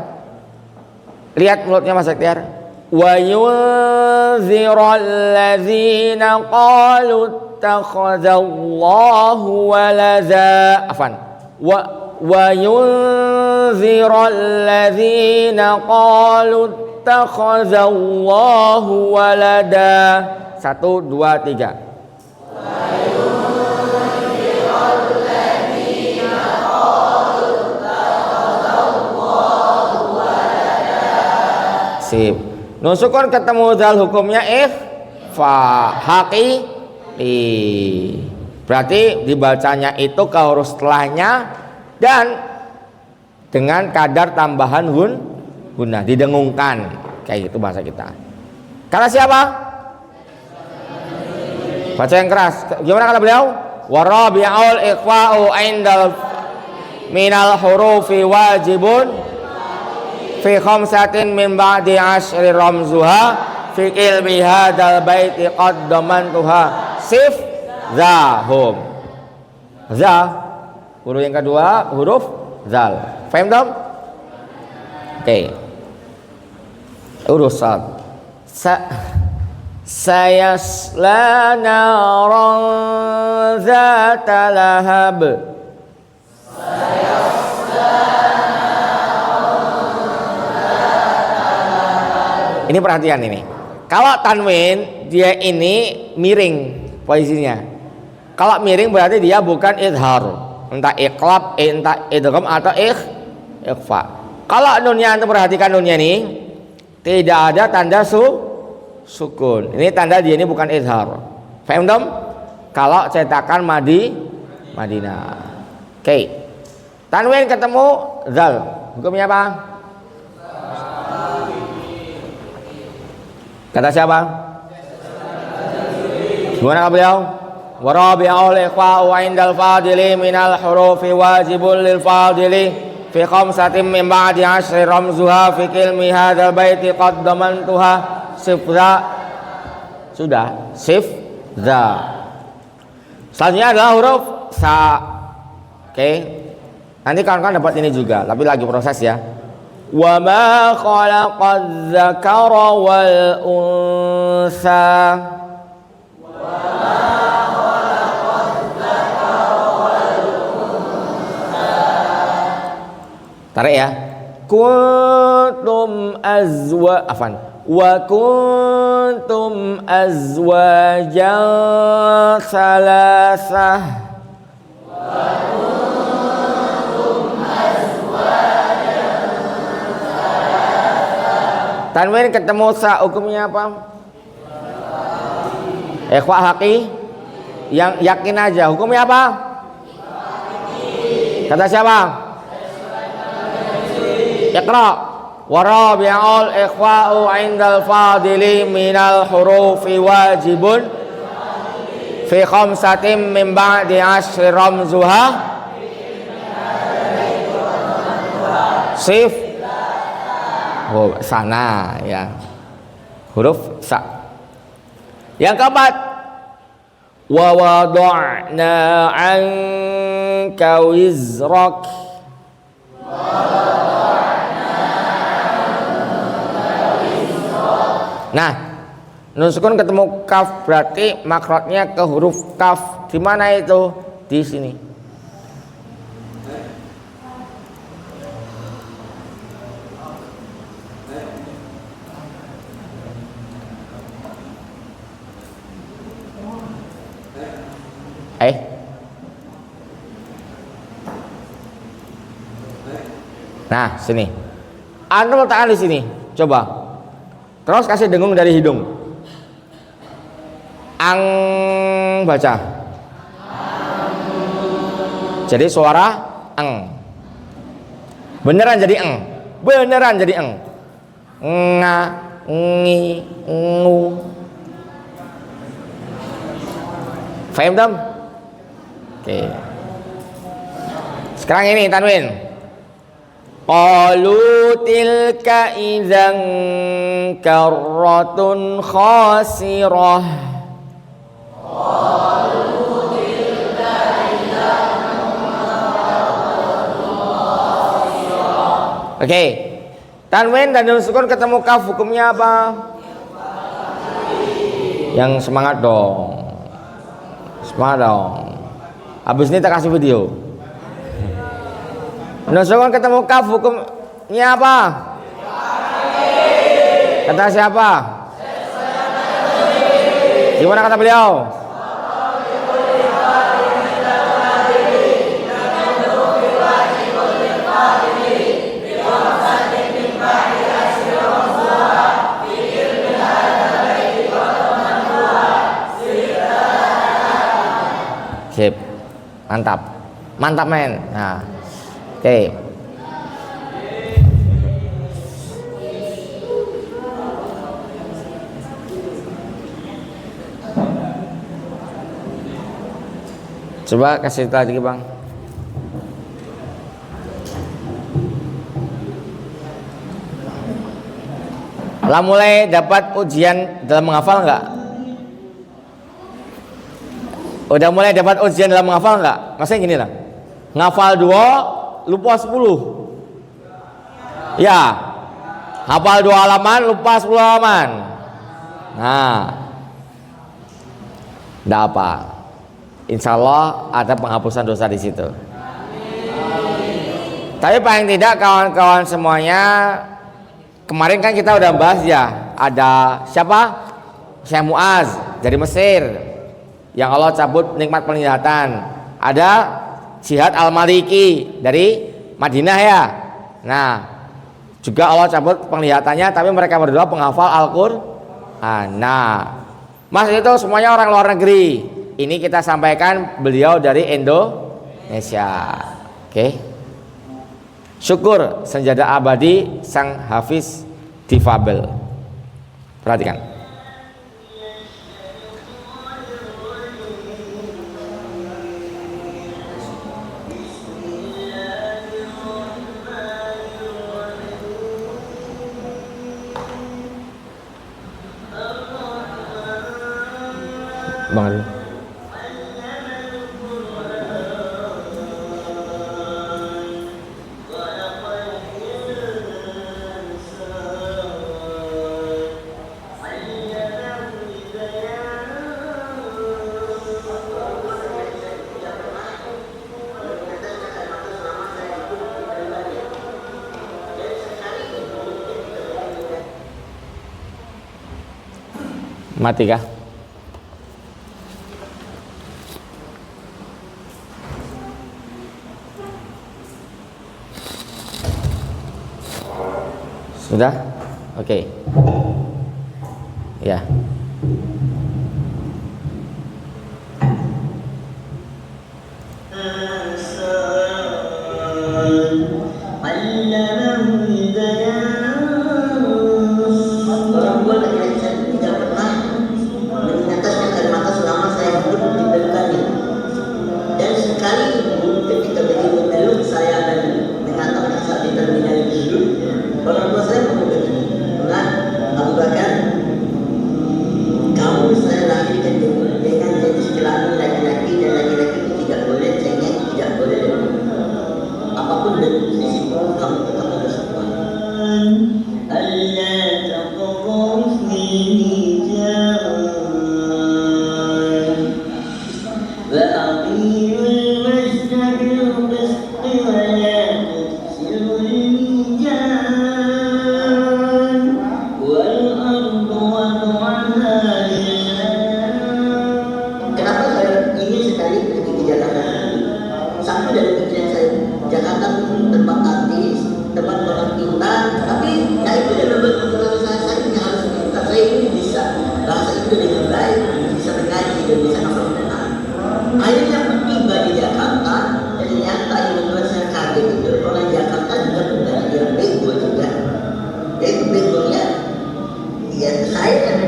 S1: Lihat mulutnya Mas Ikhtiar. Wa yunziral ladzina qalu ittakhadallahu walada. Afwan. Wa yunziral ladzina qalu ittakhadallahu walada. 1 2 3. Sip. Nun sukun ketemu zal hukumnya ikhfa haqiqi. Berarti dibacanya itu ke huruf setelahnya dan dengan kadar tambahan gunnah, didengungkan. Kayak gitu bahasa kita. Kata siapa? Baca yang keras. Gimana kata beliau? Warabi'ul ikhfa'u indal minal hurufi wajibun fi khamsatin min ba'di ashri ramzuha fi ilmi hadal baiti qaddamantuha sif zahum. Za huruf yang kedua huruf zal. Faham dong? Oke. Huruf sad. Sayasla naran zata lahab. Ini perhatian ini. Kalau tanwin dia ini miring posisinya. Kalau miring berarti dia bukan idhar, entah iqlab, entah idgham atau ikhfa. Kalau nunnya antum perhatikan nunnya ini tidak ada tanda sukun. Ini tanda dia ini bukan idhar. Faham dong? Kalau cetakan Madinah. Oke. Tanwin ketemu zal. Hukumnya apa? Kata siapa? Gimana beliau? Warabi'ul ikhfa'u 'indal fadili minal hurufi wajibul lil fadili fi khamsatin min ba'di 'ashri ramzuha fi kilmi hadzal baiti qaddamantuha sifza. Sudah, sifza. Selanjutnya adalah huruf sa. Oke. Nanti kawan-kawan dapat ini juga, tapi lagi proses ya. Wa ma khalaqaz zakara wal unsa. Tarik ya. Kuntum wa kuntum azwajan salasah. Tanwin ketemu sa, hukumnya apa? Ikhfa haqi. Yang yakin aja, hukumnya apa? Kata siapa? Iqra. Warabi'ul ikhfa'u 'indal fadili minal hurufi wajibun fi khamsatin min ba'di 'ashri ramzuha sif. Oh, sana ya. Huruf sa. Yang keempat, wa wada'na 'anka wizrak. Nah, nun sukun ketemu kaf berarti makrotnya ke huruf kaf. Di mana itu? Di sini. Nah, sini. Antum letakkan di sini. Coba. Terus kasih dengung dari hidung. Ang baca. Jadi suara eng. Beneran jadi eng. Beneran jadi eng. Nga, ngi, ngu. Faham dong? Oke. Sekarang ini tanwin. Qalu tilka idzan karratun khasirah. Qalu tilka idzan karratun khasirah. Oke. Tanwin dan nun sukun ketemu kaf hukumnya apa? Yang semangat dong. Semangat dong. Habis ini kita kasih video. Nun sukun ketemu kaf hukumnya apa? Kata siapa? Gimana kata beliau? Sip. Mantap. Mantap men. Nah. Oke. Coba kasih tahu lagi bang. Lah mulai dapat ujian dalam menghafal enggak? Udah mulai dapat ujian dalam menghafal enggak? Maksudnya gini lah. Ngafal 2, lupa 10. Ya. Hafal 2 halaman, lupa 10 halaman. Nah. Enggak apa. Insya Allah ada penghapusan dosa di situ. Tapi paling tidak kawan-kawan semuanya, kemarin kan kita udah bahas ya, ada siapa? Syekh Muaz dari Mesir yang Allah cabut nikmat penglihatan. Ada Jihad Al-Maliki dari Madinah ya. Nah, juga Allah cabut penglihatannya, tapi mereka berdua penghafal Al-Qur'an. Nah, Mas itu semuanya orang luar negeri. Ini kita sampaikan beliau dari Indonesia. Oke. Syukur senjata abadi sang hafiz difabel. Perhatikan. Bang Adi. Mati kah? Sudah? Oke. Ya.
S2: Kamu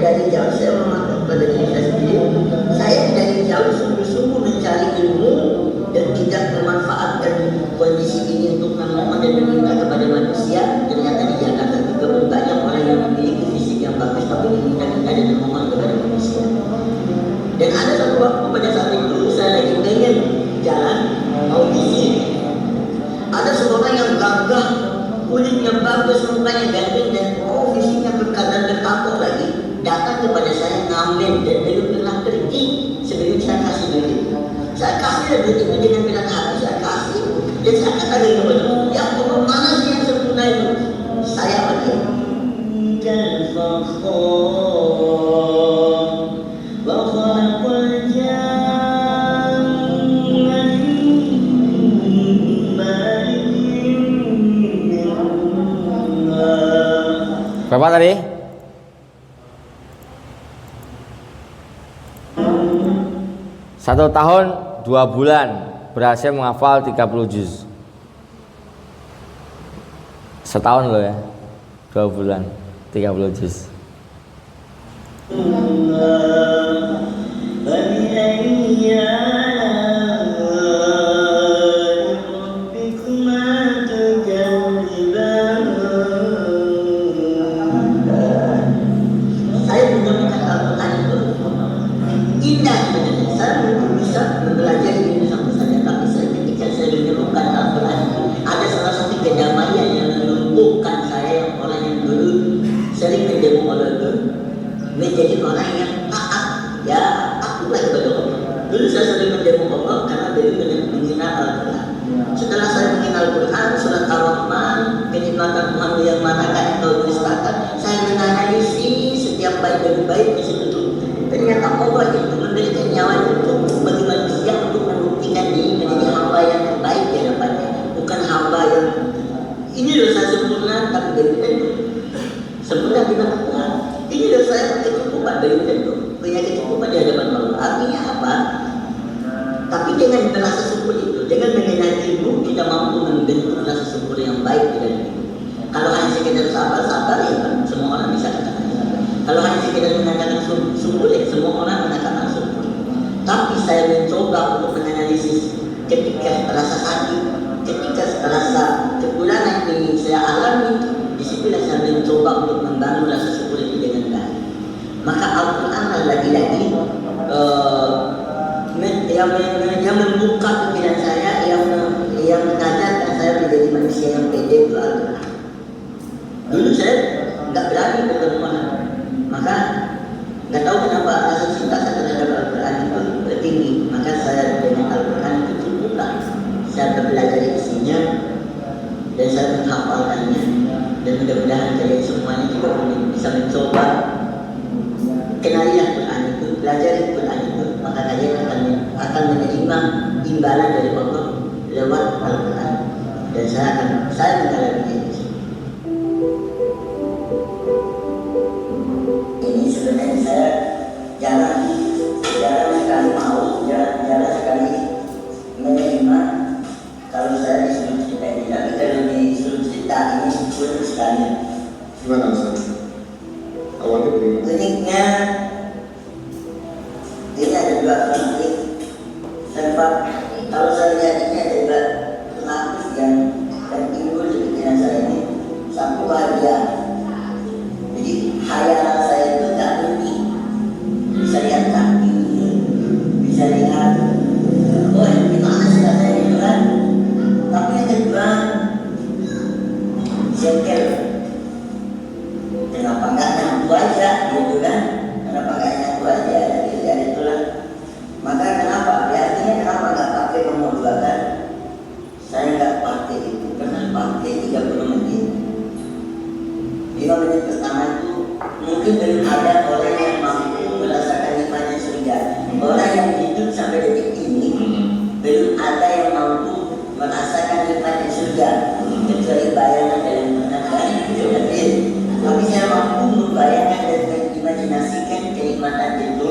S2: dari jauh saya mengatakan pada diri saya sendiri, saya dari jauh sungguh-sungguh mencari ilmu dan tidak memanfaatkan kondisi ini untuk memohon dan meminta kepada manusia. Ternyata di Jakarta juga pun banyak orang yang memiliki fisik yang bagus tapi meminta-minta dan memohon kepada manusia. Dan ada satu waktu pada saat itu saya lagi pengen jalan audisi, ada seorang yang gagah, kulitnya bagus, mukanya ganteng dan fisiknya kekar dan bertato lagi, datang kepada saya ngamen dan belum pernah pergi sebelum saya kasih duit. Saya kasih duit itu dengan berat hati, saya kasih. Dan saya kata kepada ya Allah, mana sih yang sempurna itu? Saya pergi.
S1: Berapa tadi? Satu tahun 2 bulan berhasil menghafal 30 juz. Setahun loh ya, 2 bulan 30 juz.
S2: Menjadi orang yang taat, ya aku lagi berdoa. Dulu saya sering mendemo Allah karena dulu mengenal Al-Quran. Setelah saya mengenal Al-Quran, surat Ar-Rahman, kenikmatan Tuhan yang manakah yang kau dustakan, saya menganalisis setiap baik demi baik di situ. Ternyata Allah itu memberikan nyawa itu bagi manusia untuk membuktikan diri menjadi hamba yang terbaik di hadapannya, bukan hamba yang ini loh saya sempurna tapi dari itu sempurna di mana Tuhan. Ini loh saya kecukupan dari itu, punya kecukupan di hadapan Allah. Artinya apa? Tapi dengan rasa syukur itu, dengan mengenal ilmu, kita mampu membentuk rasa syukur yang baik di dalam hidup. Kalau hanya sekedar sabar ya kan, semua orang bisa katakan sabar. Kalau hanya sekedar mengatakan syukur ya semua orang mengatakan syukur. Tapi saya mencoba untuk menganalisis ketika rasa sakit, ketika rasa kekurangan yang saya alami, disitulah saya mencoba untuk membangun rasa syukur itu dengan baik. Maka Al-Quran lagi-lagi yang membuka pikiran saya, yang mengajarkan saya menjadi manusia yang pede itu Al-Quran. Dulu saya nggak berani bertemu orang, maka nggak tahu kenapa rasa cinta saya terhadap Al-Quran itu tinggi. Maka saya dengan Al-Quran itu cukuplah saya belajar isinya dan saya menghafalkannya. Dan mudah-mudahan kalian semuanya juga bisa mencoba kenali Al-Quran itu, pelajari Al-Quran itu, maka kalian akan menerima imbalan dari Allah lewat Al-Quran. Dan saya mengalami itu. Ini sebenarnya saya jarang sekali mau, jarang sekali menerima kalau saya disuruh cerita ini. Tapi kalau disuruh cerita ini pun sekali.
S3: Gimana Ustaz? Awalnya bagaimana?
S2: Uniknya ini ada 2 titik. Sebab kalau saya lihat ini ada 2 lapis yang timbul di pikiran saya ini. Satu bahagia. Jadi khayalan saya itu tak berhenti. Bisa lihat kaki, bisa lihat gimana sih rasanya itu kan. Tapi yang kedua jengkel. Kenapa enggak nyaku aja gitu kan? Kenapa enggak nyaku aja dari itulah. Maka kenapa? Artinya kenapa enggak pakai nomor 2 kan? Saya enggak pakai itu, pernah pakai 30 menit. 5 menit pertama itu mungkin belum ada orang yang mampu merasakan nikmatnya surga. Orang yang hidup sampai detik ini belum ada yang mampu merasakan nikmatnya surga kecuali bayangan dalam penangan itu. Tapi saya mampu membayangkan dan mengimajinasikan kenikmatan itu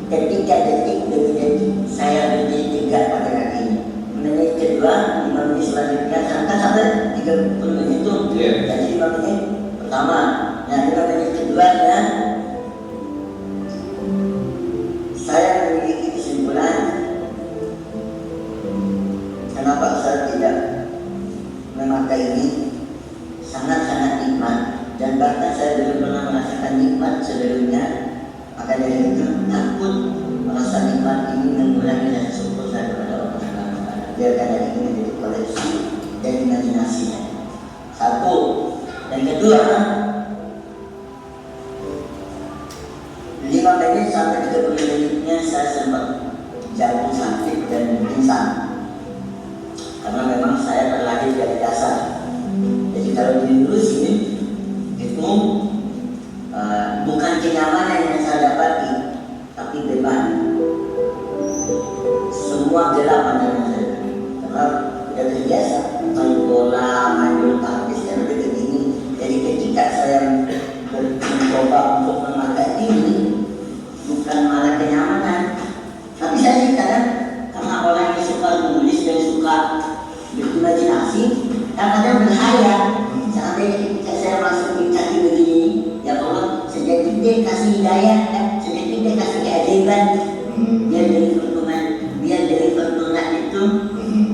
S2: ketika detik demi detik saya berdiri tegak pada kakinya. Menit kedua, 5 menit selanjutnya sampai 30 menit itu. Jadi 5 menit pertama, nah 5 menit kedua dan delusi dan imajinasinya. Satu. Dan kedua, 5 menit sampai 30 menitnya saya sempat jatuh sakit dan pingsan karena memang saya terlahir dari dasar. Jadi kalau diurus ini itu bukan kenyamanan yang saya dapati, tapi beban. Semua gelap pandangan saya karena sudah terbiasa main bola, main bulu tangkis dan begini. Jadi ketika saya mencoba untuk memakai ini, bukan malah kenyamanan, tapi saya sih kadang karena orang yang suka menulis dan suka berimajinasi, kadang berhayal. Seandainya ketika saya masuk di kaki begini, ya Allah, sedikit deh kasih hidayah, sedikit deh kasih keajaiban, biar dari pertunjukan itu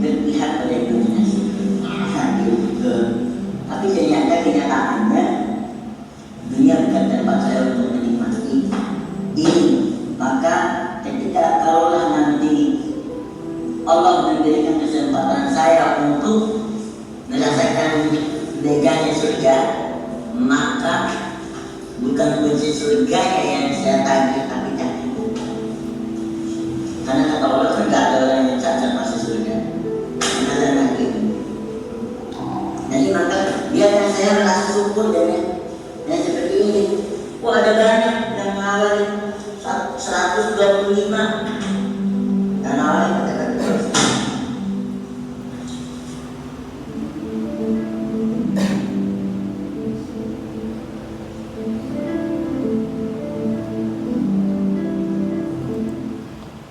S2: berpihak pada imajinasi. Tapi ternyata kenyataannya dunia bukan tempat saya untuk menikmati ini. Maka ketika kalaulah nanti Allah memberikan kesempatan saya untuk merasakan leganya surga, maka bukan kunci surganya yang saya tagih, tapi kaki. Karena kata Allah kan tidak ada orang yang cacat masuk surga, ada kaki. Jadi maka biarkan saya merasa syukur dan seperti ini. Wah, ada banyak yang mengawali 125 dan awalnya katakan terus.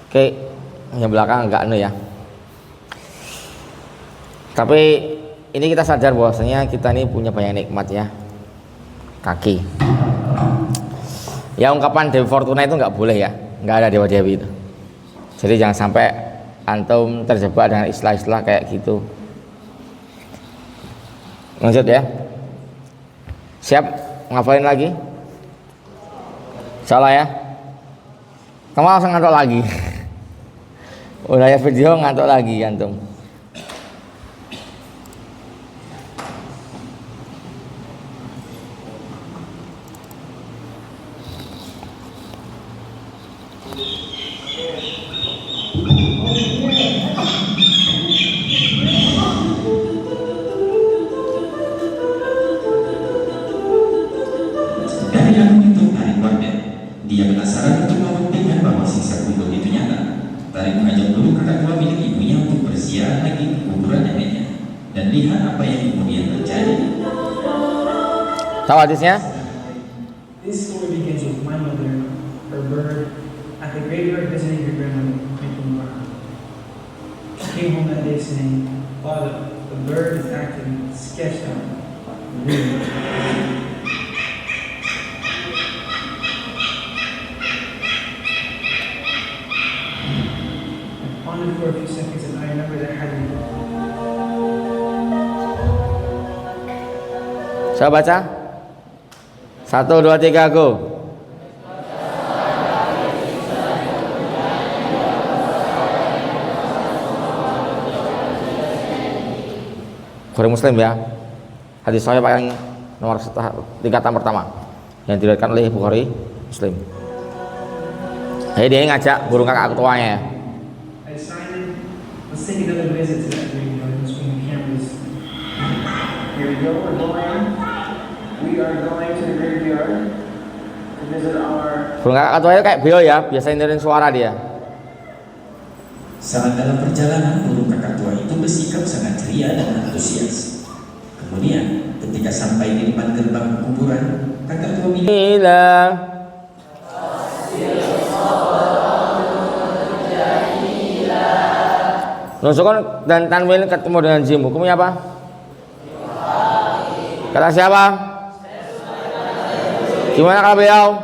S1: Oke, yang belakang agak ya. Tapi ini kita sadar bahwasanya kita ini punya banyak nikmat ya. Kaki. Ya ungkapan Dewi Fortuna itu nggak boleh ya, nggak ada dewa-dewi itu. Jadi jangan sampai antum terjebak dengan istilah-istilah kayak gitu. Lanjut ya. Siap ngafalin lagi? Salah ya. Kamu langsung ngantuk lagi. Udah ya video ngantuk lagi antum.
S4: Dia penasaran untuk membuktikan bahwa siksa kubur itu nyata. Tarik mengajak dulu kakak tua milik ibunya untuk berziarah lagi ke kuburan neneknya dan lihat apa yang kemudian terjadi.
S1: Tahu hadisnya?
S5: This story begins with my mother, her bird, at the graveyard visiting her grandmother, making work. She came home that day saying, "Father, the bird is acting sketched out. Really." For a few seconds and I remember that hadn't.
S1: Saya baca 1, 2, 3 go. Bukhari Muslim ya. Hadis saya paling nomor tingkatan pertama yang diriwayatkan oleh Bukhari Muslim. Jadi dia ngajak burung kakak ketuanya ya.
S5: Let's take another visit to that graveyard and swing the cameras. Here we go, we are going to the graveyard to visit our...
S1: Burung kakak ketua itu kayak beo ya, biasa ndengerin suara dia.
S4: Saat dalam perjalanan, burung kakak tua itu bersikap sangat ceria dan antusias. Kemudian, ketika sampai di depan gerbang kuburan, kakak tua milik
S1: Nusukun dan tanwin ketemu dengan jim, hukumnya apa? Kata siapa? Gimana kalau beliau?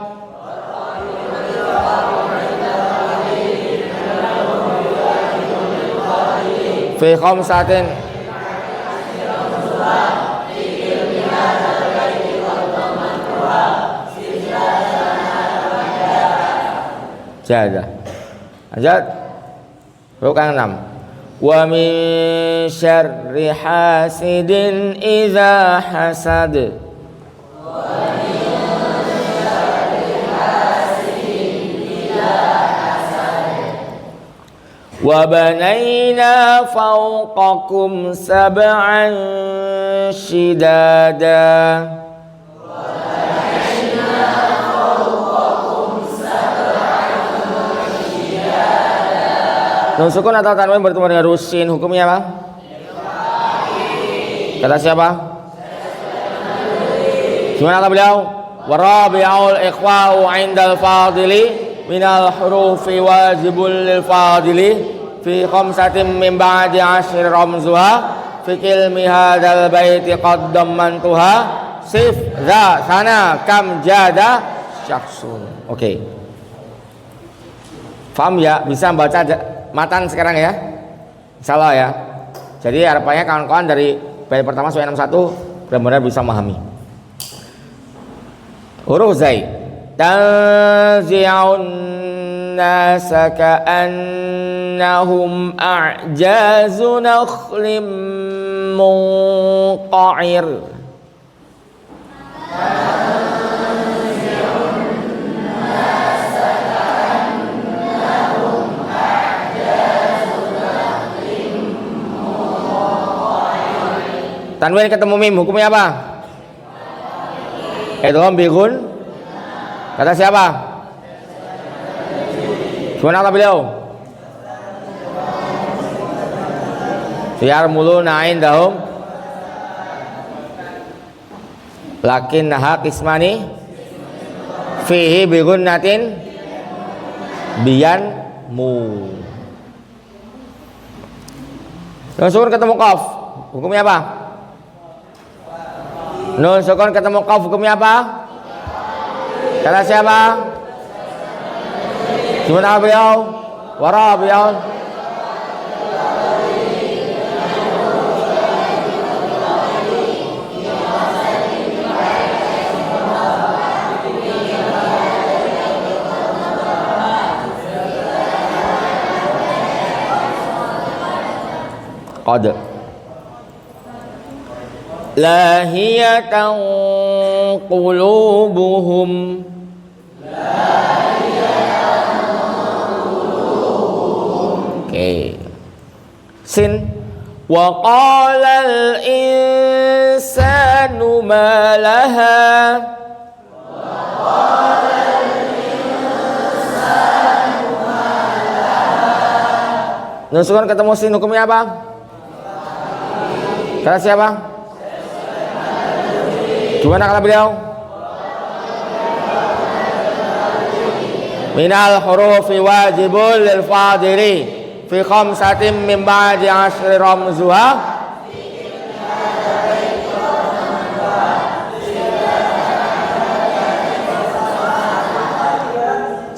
S1: Fi khamsatin. Jadah. Lanjut. Rukun 6. wa min syarri hasidin idza hasad wa banayna fawqakum sab'an shidada. Nun sukun atau tanwin bertemu dengan rusin, hukumnya apa? Kata siapa? Gimana kata beliau? Warabi'ul ikhwa'u 'indal fadili minal hurufi wajibul lil fadili fi khamsatin min ba'di 'ashri ramzuha fi kilmi hadzal baiti qad dammantuha sif za sana kam jada syakhsun. Oke. Paham ya? Bisa baca matan sekarang ya, insyaallah ya. Jadi harapannya kawan-kawan dari bait pertama sampai 61 benar-benar bisa memahami. Huruf zai tanzi'un nasa ka'annahum a'jazu nakhlim munqa'ir. Tanwin ketemu mim, hukumnya apa? Idgham bighun. Kata siapa? Gimana kata beliau? Biar mulu nain dahum. Lakin naha kismani fihi bighun natin biyan mu. Nun ketemu qaf, hukumnya apa? Nun sukun ketemu qaf, hukumnya apa? Kata siapa? Gimana beliau? Warabi'ul qad lahiyatan qulubuhum. Oke. Sin wa qala al insanu ma laha. Nun sukun ketemu sin, hukumnya apa? Kata siapa? Gimana kata beliau? Minal hurufi wajibul lil fadili fi khamsatin min ba'di 'ashri ramzuha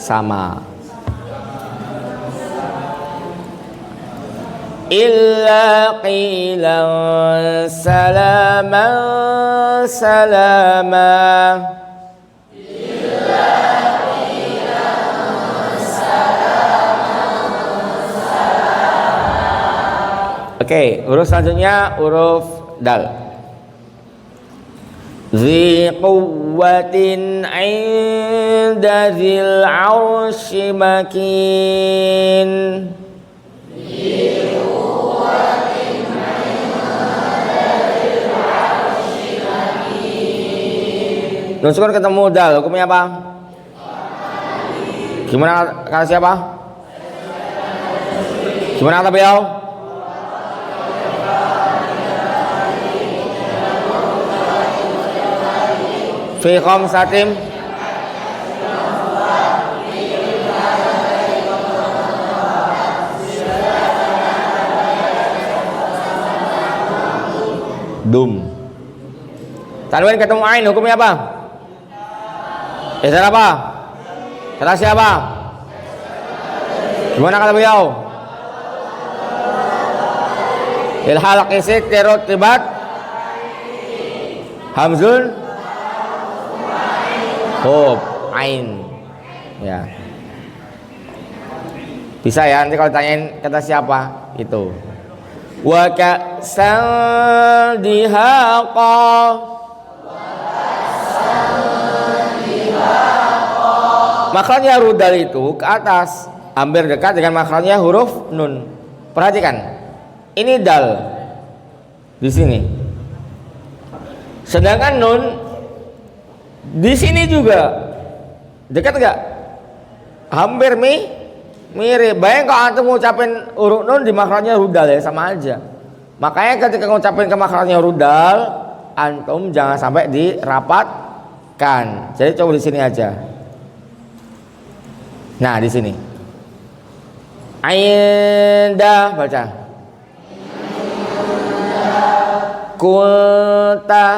S1: sama. Illa qilan salaman salama. Oke, huruf selanjutnya huruf dal. Dzi quwwatin 'inda dzil 'arsy makin. Nun sukun ketemu dal, hukumnya apa? Gimana kata siapa? Gimana kata beliau? Fi khamsatin dum. Tanwin ketemu ain, hukumnya apa? Isar apa? Kata siapa? Gimana kata beliau? Ilhal qisid tirut tibat hamzun hub ain. Ya. Bisa ya, nanti kalau tanyain kata siapa itu. wa ka'san dihaqa. Makhrajnya rudal itu ke atas, hampir dekat dengan makhrajnya huruf nun. Perhatikan, ini dal di sini, sedangkan nun di sini juga dekat enggak? Hampir mirip. Bayang kalau antum ngucapin huruf nun di makhrajnya rudal ya, sama aja. Makanya ketika ngucapin ke makhrajnya rudal, antum jangan sampai dirapatkan. Jadi coba di sini aja. Nah, di sini. Ainda baca. Kunta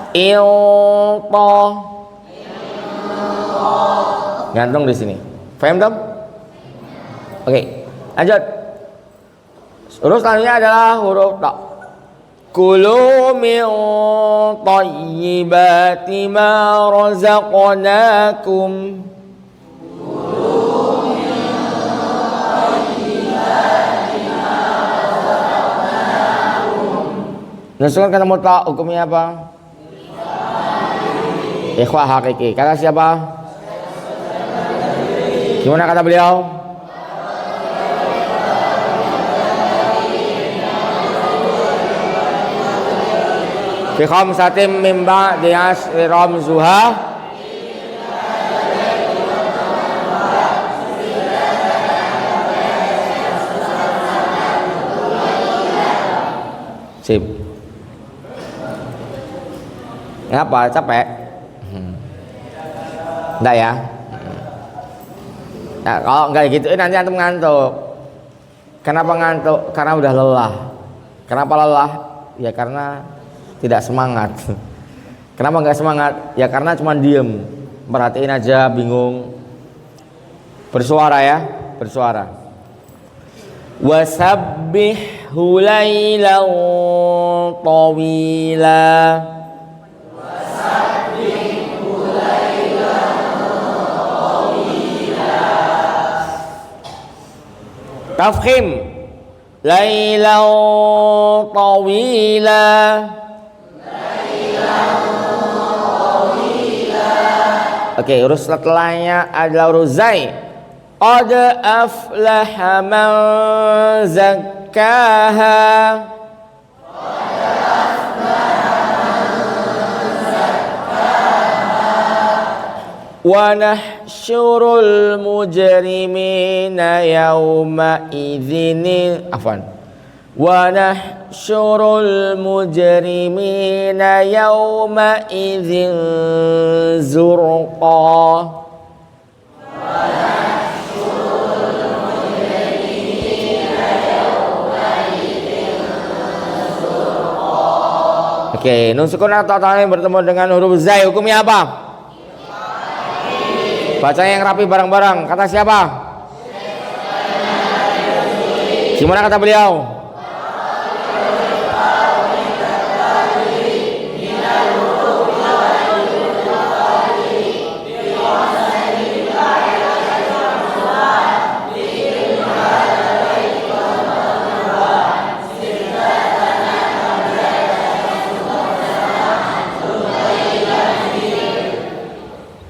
S1: ilta. Gantung di sini. Paham dong? Oke, lanjut. Huruf selanjutnya adalah huruf ta. Kulu min thayyibati ma razaqnakum. Nusukkan kata mutlak hukumnya apa? Ikhwah hakiki. Kata siapa? Gimana kata beliau? Fi khamsatin min ba'di asri ramzuha sip. Ngapa? Capek? Enggak ya? Nah, kalau enggak gitu nanti antum ngantuk. Kenapa ngantuk? Karena udah lelah. Kenapa lelah? Ya karena tidak semangat. Kenapa enggak semangat? Ya karena cuma diem, perhatiin aja, bingung. Bersuara ya, bersuara. Wasabbihhu lailan tawila. Tafkhim lailan tawila. Oke, huruf setelahnya adalah huruf zai. Qad aflaha man zakkaha. Wa nahsyurul mujrimina yawma idzin afwan. Wa nahsyurul mujrimina yawma idzin zurqa. Oke, nun sukun atau tanwin bertemu dengan huruf zai hukumnya apa? Baca yang rapi bareng-bareng. Kata siapa? Gimana kata beliau?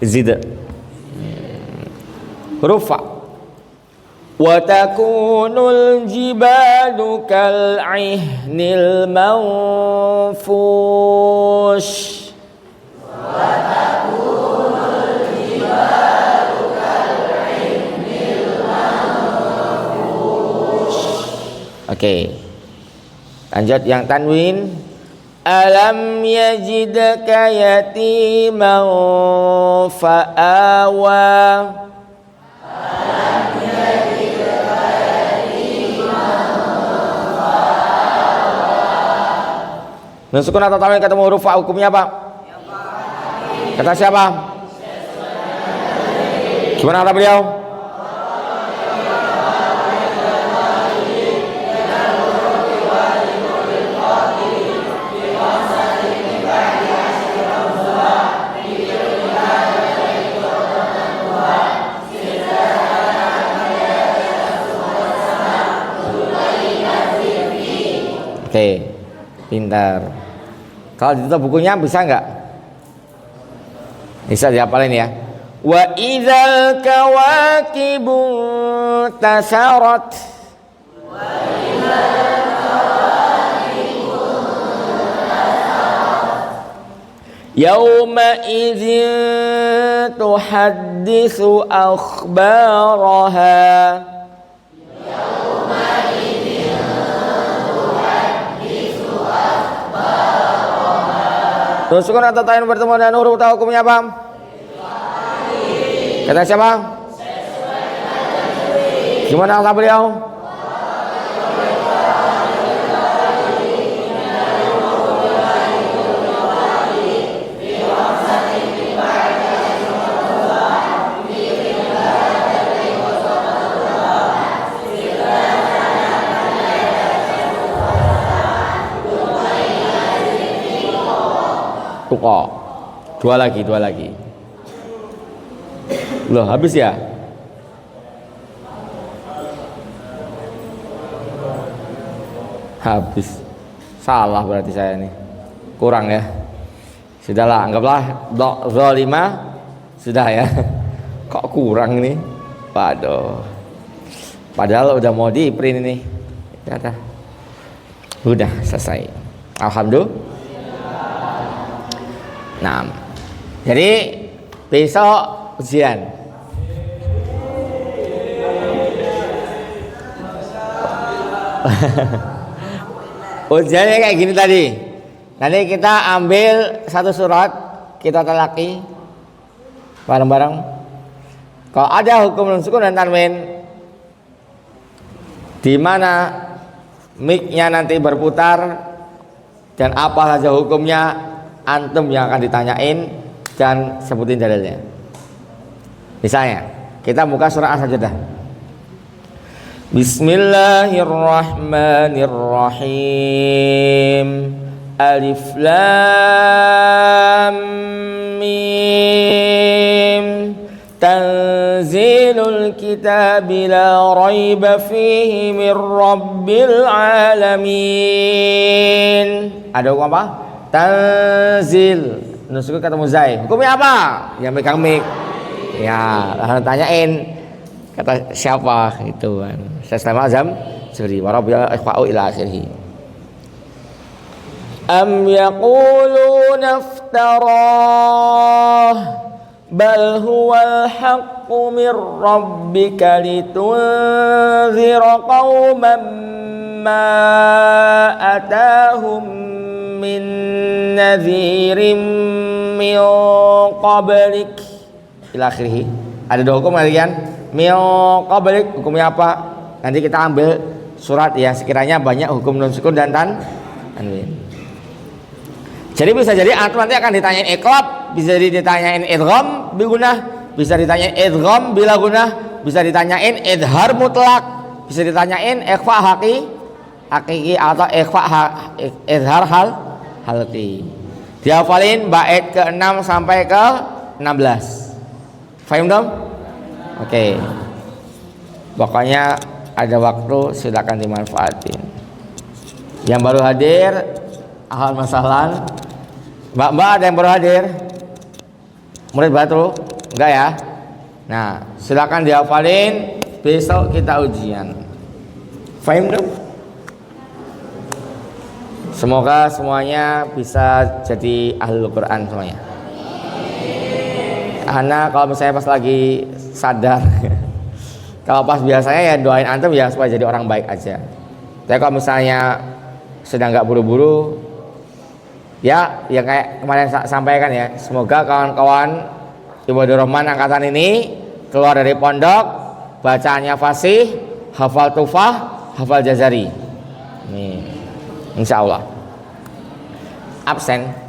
S1: Zid. Huruf fa. Wa takunul jibalu kal'ihnil manfush. Wa takunul jibalu kal'ihnil manfush. Oke. Lanjut yang tanwin. Alam yajidka yatiman fa'awa. Nun sukun atau tanwin ketemu huruf fa hukumnya apa? Kata siapa? Gimana kata beliau? Oke, pintar. Kalau ditutup bukunya bisa nggak? Bisa dihafalin ya. Wa idzal kawakibu tasarat. Yauma idzin tuhaddisu akhbaraha. Nun sukun atau ta'in bertemu dengan huruf tahu hukumnya apa? Kata siapa? Gimana kata beliau? Tuko. Dua lagi. Loh, habis ya? Habis. Salah berarti saya nih. Kurang ya. Sudahlah, anggaplah zalima sudah ya. Kok kurang nih? Waduh. Padahal udah mau di print ini. Ya, udah selesai. Alhamdulillah. Nah, jadi besok ujian. Ujiannya kayak gini tadi. Nanti kita ambil satu surat, kita telaki bareng-bareng. Kalau ada hukum nun sukun dan tanwin, di mana mic-nya nanti berputar dan apa saja hukumnya, antum yang akan ditanyain dan sebutin dalilnya. Misalnya, kita buka surah As-Sajdah. Bismillahirrahmanirrahim. Alif Lam Mim. Tanzilul kitabi la raiba fihi min rabbil alamin. Ada hukum apa? Tanzil. Nusuk ketemu Zai. Hukumnya apa? Yang megang mic. Ya, lalu tanyain kata siapa itu kan. Saya azam suri wa rabbil ikhfa'u ila akhirih. Am yaquluna iftarah bal huwal haqqu mir rabbika litunzira qauman ma atahum min nadhirin min qablik ila akhirih. Ada dua hukum kalian. Min qablik hukumnya apa? Nanti kita ambil surat yang sekiranya banyak hukum nun sukun dan tanwin. Jadi bisa jadi antum nanti akan ditanyain iqlab, bisa ditanyain idgham bi gunnah, bisa ditanyain idgham bila gunnah, bisa ditanyain idhar mutlak, bisa ditanyain ikhfa hakiki atau ikhfa idhar halqi. Dihafalin bait ke-6 sampai ke 16. Faham dong? Oke. Pokoknya ada waktu, silakan dimanfaatin. Yang baru hadir, ahlan masalan. Mbak ada yang baru hadir? Murid baru? Enggak ya? Nah, silakan dihafalin. Besok kita ujian. Faham dong? Semoga semuanya bisa jadi ahlul Quran semuanya. Ana kalau misalnya pas lagi sadar, kalau pas biasanya ya doain antum ya supaya jadi orang baik aja. Tapi kalau misalnya sedang nggak buru-buru, ya kayak kemarin sampaikan ya, semoga kawan-kawan Ibadur Rahman angkatan ini keluar dari pondok, bacaannya fasih, hafal tufah, hafal jazari. Nih, insya Allah. Absen.